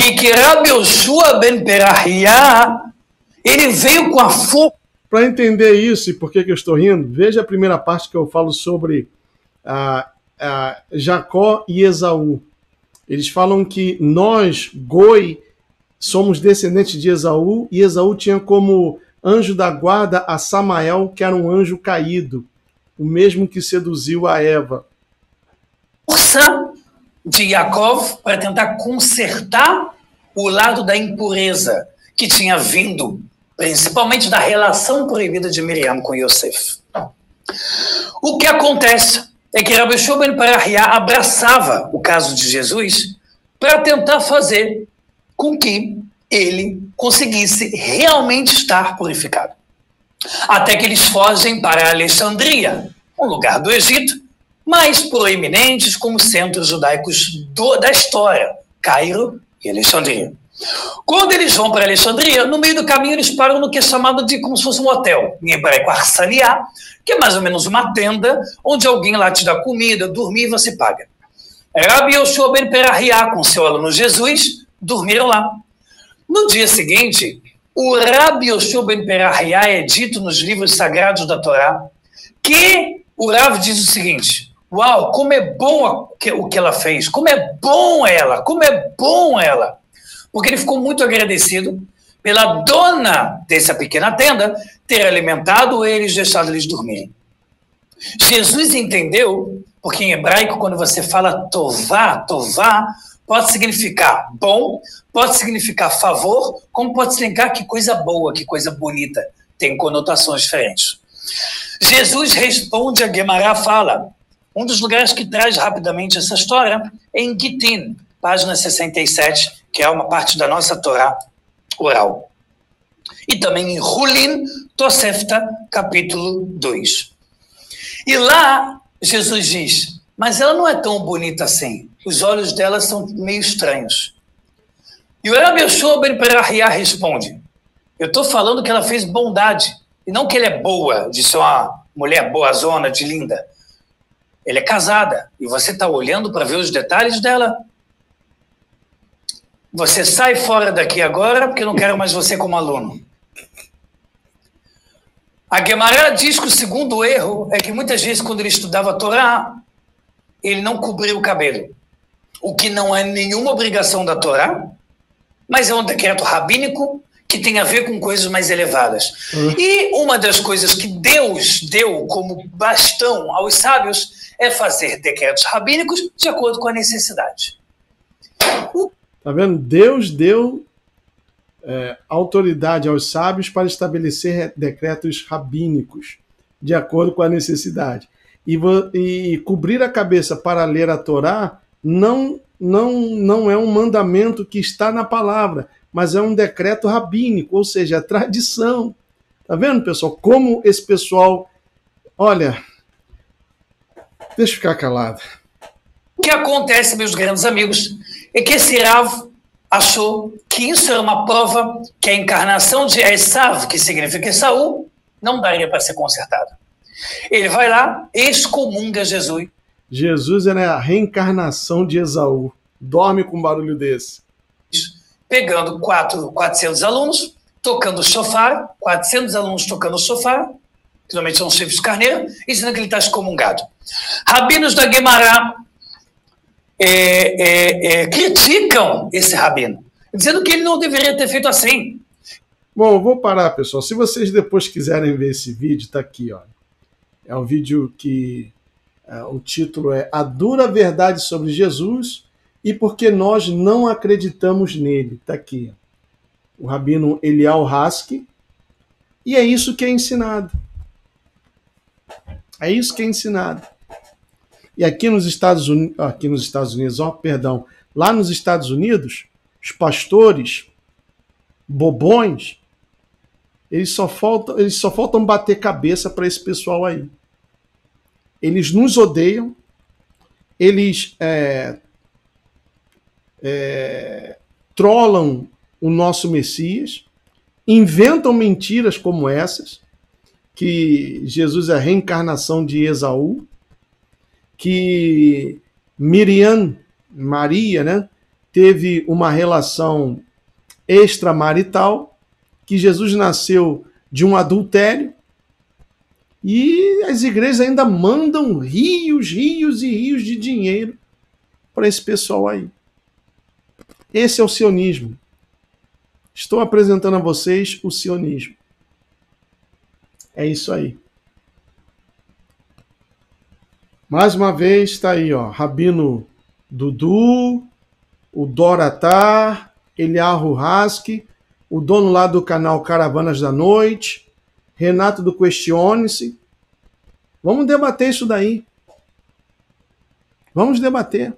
E que Rabi Yoshua ben Perahia, ele veio com a força. Para entender isso e por que eu estou rindo, veja a primeira parte que eu falo sobre Jacó e Esaú. Eles falam que nós, Goi, somos descendentes de Esaú, e Esaú tinha como anjo da guarda a Samael, que era um anjo caído, o mesmo que seduziu a Eva. Força de Jacob para tentar consertar o lado da impureza que tinha vindo principalmente da relação proibida de Miriam com Yosef. O que acontece é que Rabi Yehoshua ben Parahia abraçava o caso de Jesus para tentar fazer com que ele conseguisse realmente estar purificado. Até que eles fogem para Alexandria, um lugar do Egito, mais proeminentes como centros judaicos da história, Cairo e Alexandria. Quando eles vão para Alexandria, no meio do caminho eles param no que é chamado de como se fosse um hotel, em hebraico Arsaniá, que é mais ou menos uma tenda, onde alguém lá te dá comida, dormir e você paga. Rabi Yehoshua ben Parahia, com seu aluno Jesus, dormiram lá. No dia seguinte, o Rabi Yehoshua ben Parahia é dito nos livros sagrados da Torá que o Rav diz o seguinte: uau, como é bom o que ela fez, como é bom ela, como é bom ela. Porque ele ficou muito agradecido pela dona dessa pequena tenda ter alimentado eles e deixado eles dormirem. Jesus entendeu, porque em hebraico, quando você fala tová, tová, pode significar bom, pode significar favor, como pode significar que coisa boa, que coisa bonita. Tem conotações diferentes. Jesus responde a Guemará, fala. Um dos lugares que traz rapidamente essa história é em Gitin, página 67, que é uma parte da nossa Torá oral. E também em Hulin, Tosefta, capítulo 2. E lá, Jesus diz, mas ela não é tão bonita assim. Os olhos dela são meio estranhos. E o Rabi Yehoshua ben Parahia responde, eu estou falando que ela fez bondade, e não que ela é boa, de ser uma mulher boazona, de linda. Ela é casada, e você está olhando para ver os detalhes dela. Você sai fora daqui agora, porque eu não quero mais você como aluno. A Guemará diz que o segundo erro é que muitas vezes, quando ele estudava a Torá, ele não cobria o cabelo. O que não é nenhuma obrigação da Torá, mas é um decreto rabínico que tem a ver com coisas mais elevadas. E uma das coisas que Deus deu como bastão aos sábios é fazer decretos rabínicos de acordo com a necessidade. Tá vendo? Deus deu autoridade aos sábios para estabelecer decretos rabínicos de acordo com a necessidade. E cobrir a cabeça para ler a Torá não é um mandamento que está na palavra, mas é um decreto rabínico, ou seja, a tradição. Tá vendo, pessoal? Como esse pessoal... Olha, deixa eu ficar calado. O que acontece, meus grandes amigos, é que esse Rav achou que isso era uma prova que a encarnação de Esav, que significa Esaú, não daria para ser consertada. Ele vai lá, excomunga Jesus. Jesus era a reencarnação de Esaú. Dorme com um barulho desse. Pegando 400 alunos, tocando o shofar, 400 alunos tocando o shofar, que normalmente são chifres de carneiro, e dizendo que ele está excomungado. Rabinos da Guemará criticam esse rabino, dizendo que ele não deveria ter feito assim. Bom, eu vou parar, pessoal. Se vocês depois quiserem ver esse vídeo, está aqui, ó. É um vídeo que o título é A Dura Verdade sobre Jesus e porque nós não acreditamos nele. Está aqui. O rabino Eliyahu Haskell. E é isso que é ensinado. É isso que é ensinado. E aqui nos Estados Unidos, lá nos Estados Unidos, os pastores bobões, eles só faltam bater cabeça para esse pessoal aí. Eles nos odeiam, eles trollam o nosso Messias, inventam mentiras como essas, que Jesus é a reencarnação de Esaú, que Maria, né, teve uma relação extramarital, que Jesus nasceu de um adultério, e as igrejas ainda mandam rios e rios de dinheiro para esse pessoal aí. Esse é o sionismo. Estou apresentando a vocês o sionismo. É isso aí. Mais uma vez está aí, ó, Rabino Dudu, o Doratá, Eliyahu Haskell, o dono lá do canal Caravanas da Noite, Renato do Questione-se. Vamos debater isso daí. Vamos debater.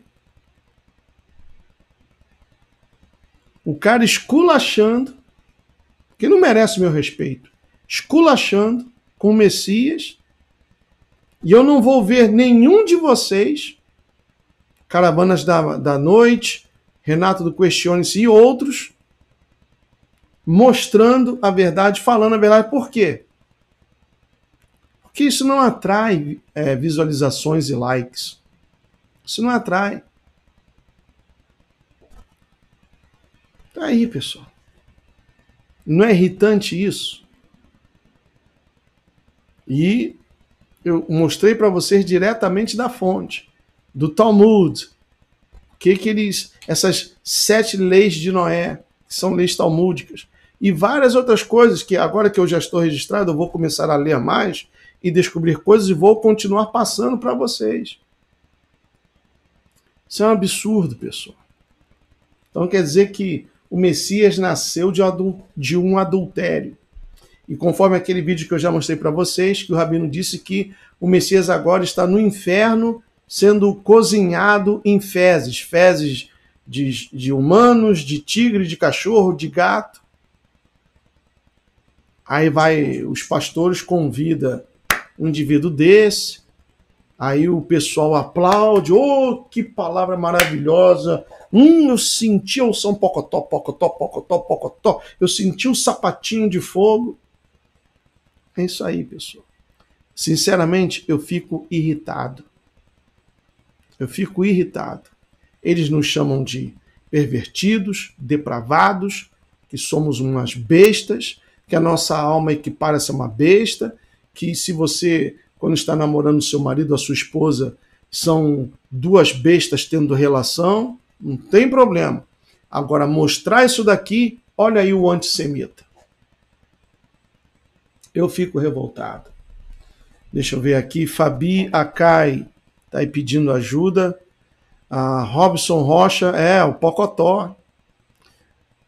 O cara esculachando, que não merece meu respeito, esculachando com o Messias, e eu não vou ver nenhum de vocês, Caravanas da Noite, Renato do Questione-se e outros, mostrando a verdade, falando a verdade. Por quê? Porque isso não atrai visualizações e likes. Isso não atrai. Tá aí, pessoal. Não é irritante isso? E eu mostrei para vocês diretamente da fonte, do Talmud, essas 7 leis de Noé, que são leis talmúdicas, e várias outras coisas que agora que eu já estou registrado, eu vou começar a ler mais e descobrir coisas e vou continuar passando para vocês. Isso é um absurdo, pessoal. Então quer dizer que o Messias nasceu de um adultério. E conforme aquele vídeo que eu já mostrei para vocês, que o Rabino disse que o Messias agora está no inferno sendo cozinhado em fezes. Fezes de humanos, de tigre, de cachorro, de gato. Aí os pastores convidam um indivíduo desse. Aí o pessoal aplaude. Oh, que palavra maravilhosa. Eu senti o som pocotó, pocotó, pocotó, pocotó. Eu senti o sapatinho de fogo. É isso aí, pessoal. Sinceramente, eu fico irritado. Eu fico irritado. Eles nos chamam de pervertidos, depravados, que somos umas bestas, que a nossa alma equipara-se a uma besta, que se você, quando está namorando seu marido ou a sua esposa, são 2 bestas tendo relação, não tem problema. Agora, mostrar isso daqui, olha aí o antissemita. Eu fico revoltado. Deixa eu ver aqui. Fabi Akai está aí pedindo ajuda. A Robson Rocha, o Pocotó.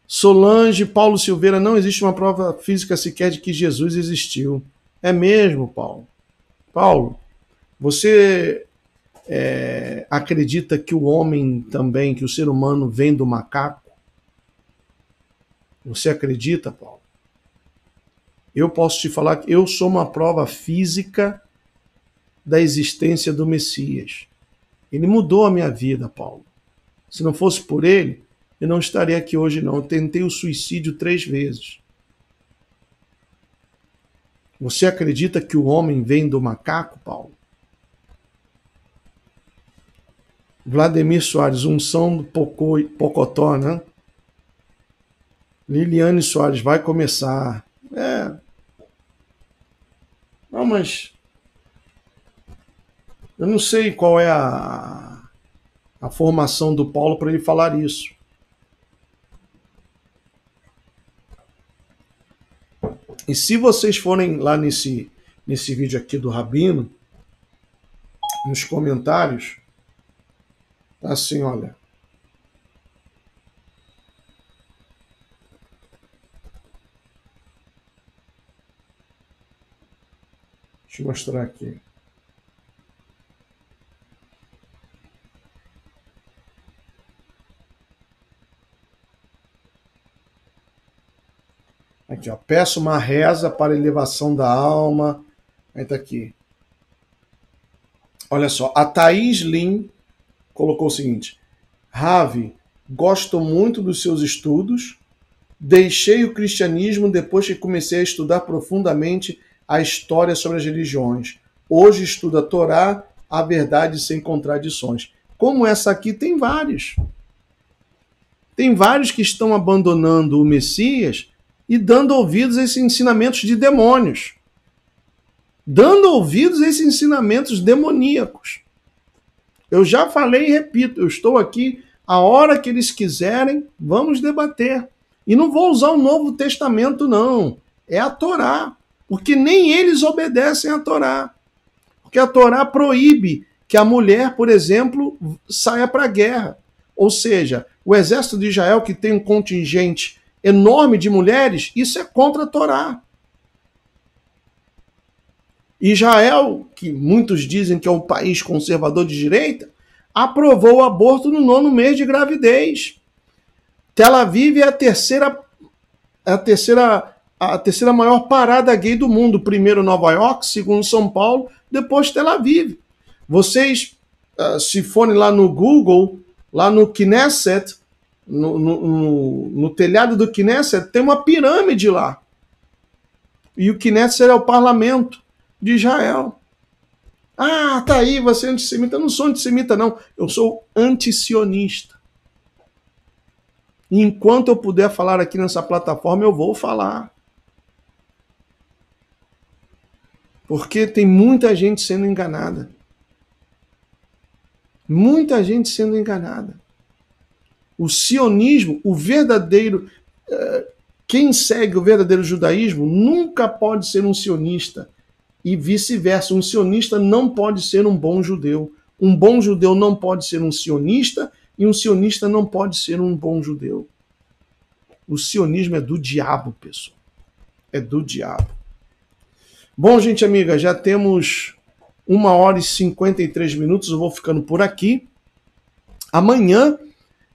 Solange Paulo Silveira, não existe uma prova física sequer de que Jesus existiu. É mesmo, Paulo. Paulo, você acredita que o homem também, que o ser humano vem do macaco? Você acredita, Paulo? Eu posso te falar que eu sou uma prova física da existência do Messias. Ele mudou a minha vida, Paulo. Se não fosse por ele, eu não estaria aqui hoje, não. Eu tentei o suicídio 3 vezes. Você acredita que o homem vem do macaco, Paulo? Vladimir Soares, unção do Pocotó, né? Liliane Soares, vai começar. Não, mas eu não sei qual é a formação do Paulo para ele falar isso. E se vocês forem lá nesse vídeo aqui do Rabino, nos comentários, tá assim, olha. Deixa eu mostrar aqui. Aqui, ó. Peço uma reza para a elevação da alma. Aí tá aqui. Olha só. A Thaís Lin colocou o seguinte. Ravi, gosto muito dos seus estudos. Deixei o cristianismo depois que comecei a estudar profundamente a história sobre as religiões. Hoje estudo a Torá, a verdade sem contradições. Como essa aqui, tem vários. Tem vários que estão abandonando o Messias e dando ouvidos a esses ensinamentos de demônios. Dando ouvidos a esses ensinamentos demoníacos. Eu já falei e repito, eu estou aqui a hora que eles quiserem, vamos debater. E não vou usar o Novo Testamento, não. É a Torá. Porque nem eles obedecem à Torá. Porque a Torá proíbe que a mulher, por exemplo, saia para a guerra. Ou seja, o exército de Israel, que tem um contingente enorme de mulheres, isso é contra a Torá. Israel, que muitos dizem que é um país conservador de direita, aprovou o aborto no 9º mês de gravidez. Tel Aviv é a terceira maior parada gay do mundo. Primeiro Nova York, segundo São Paulo, depois Tel Aviv. Vocês, se forem lá no Google, lá no Knesset, no telhado do Knesset, tem uma pirâmide lá. E o Knesset é o parlamento de Israel. Ah, tá aí, você é antissemita. Eu não sou antissemita, não. Eu sou antisionista. E enquanto eu puder falar aqui nessa plataforma, eu vou falar. Porque tem muita gente sendo enganada. Muita gente sendo enganada. O sionismo, o verdadeiro... Quem segue o verdadeiro judaísmo nunca pode ser um sionista. E vice-versa, um sionista não pode ser um bom judeu. Um bom judeu não pode ser um sionista e um sionista não pode ser um bom judeu. O sionismo é do diabo, pessoal. É do diabo. Bom, gente amiga, já temos 1h53, eu vou ficando por aqui. Amanhã,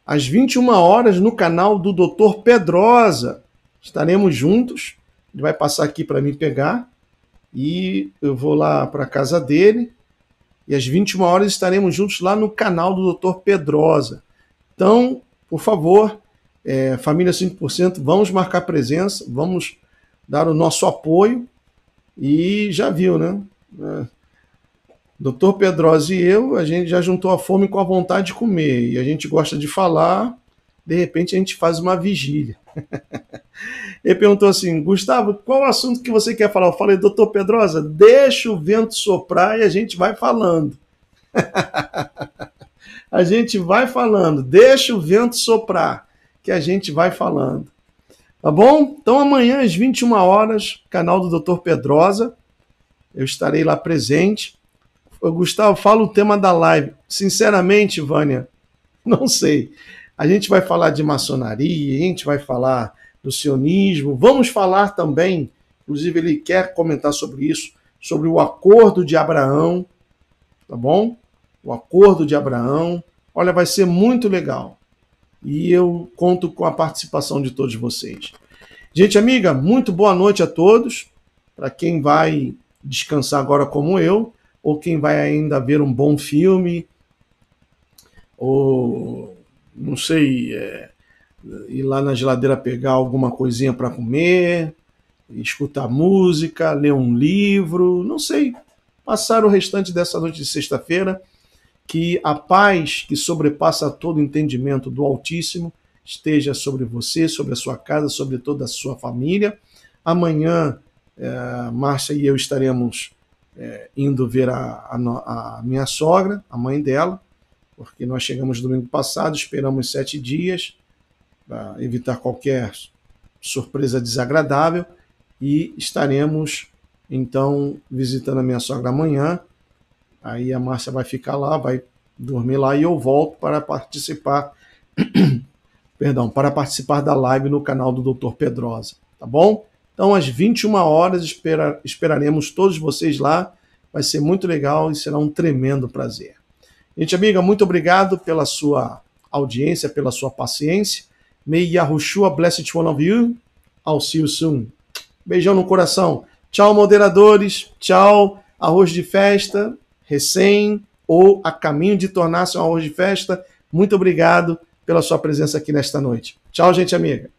às 21h, no canal do Dr. Pedrosa, estaremos juntos. Ele vai passar aqui para me pegar e eu vou lá para a casa dele. E às 21h estaremos juntos lá no canal do Dr. Pedrosa. Então, por favor, família 5%, vamos marcar presença, vamos dar o nosso apoio. E já viu, né? Dr. Pedrosa e eu, a gente já juntou a fome com a vontade de comer. E a gente gosta de falar, de repente a gente faz uma vigília. Ele perguntou assim, Gustavo, qual o assunto que você quer falar? Eu falei, doutor Pedrosa, deixa o vento soprar e a gente vai falando. A gente vai falando, deixa o vento soprar, que a gente vai falando. Tá bom? Então amanhã às 21h, canal do Dr. Pedrosa, eu estarei lá presente. Gustavo, fala o tema da live. Sinceramente, Vânia, não sei. A gente vai falar de maçonaria, a gente vai falar do sionismo, vamos falar também, inclusive ele quer comentar sobre isso, sobre o acordo de Abraão, tá bom? O acordo de Abraão. Olha, vai ser muito legal. E eu conto com a participação de todos vocês. Gente amiga, muito boa noite a todos. Para quem vai descansar agora como eu, ou quem vai ainda ver um bom filme, ou, não sei, ir lá na geladeira pegar alguma coisinha para comer, escutar música, ler um livro, não sei, passar o restante dessa noite de sexta-feira, que a paz que sobrepassa todo entendimento do Altíssimo esteja sobre você, sobre a sua casa, sobre toda a sua família. Amanhã, Márcia e eu estaremos indo ver a minha sogra, a mãe dela, porque nós chegamos domingo passado, esperamos 7 dias, para evitar qualquer surpresa desagradável, e estaremos, então, visitando a minha sogra amanhã. Aí a Márcia vai ficar lá, vai dormir lá e eu volto para participar, para participar da live no canal do Dr. Pedrosa, tá bom? Então, às 21h, esperaremos todos vocês lá. Vai ser muito legal e será um tremendo prazer. Gente amiga, muito obrigado pela sua audiência, pela sua paciência. May Yahushua bless each one of you. I'll see you soon. Beijão no coração. Tchau, moderadores. Tchau, arroz de festa, recém ou a caminho de tornar-se um arroz de festa. Muito obrigado pela sua presença aqui nesta noite. Tchau, gente amiga.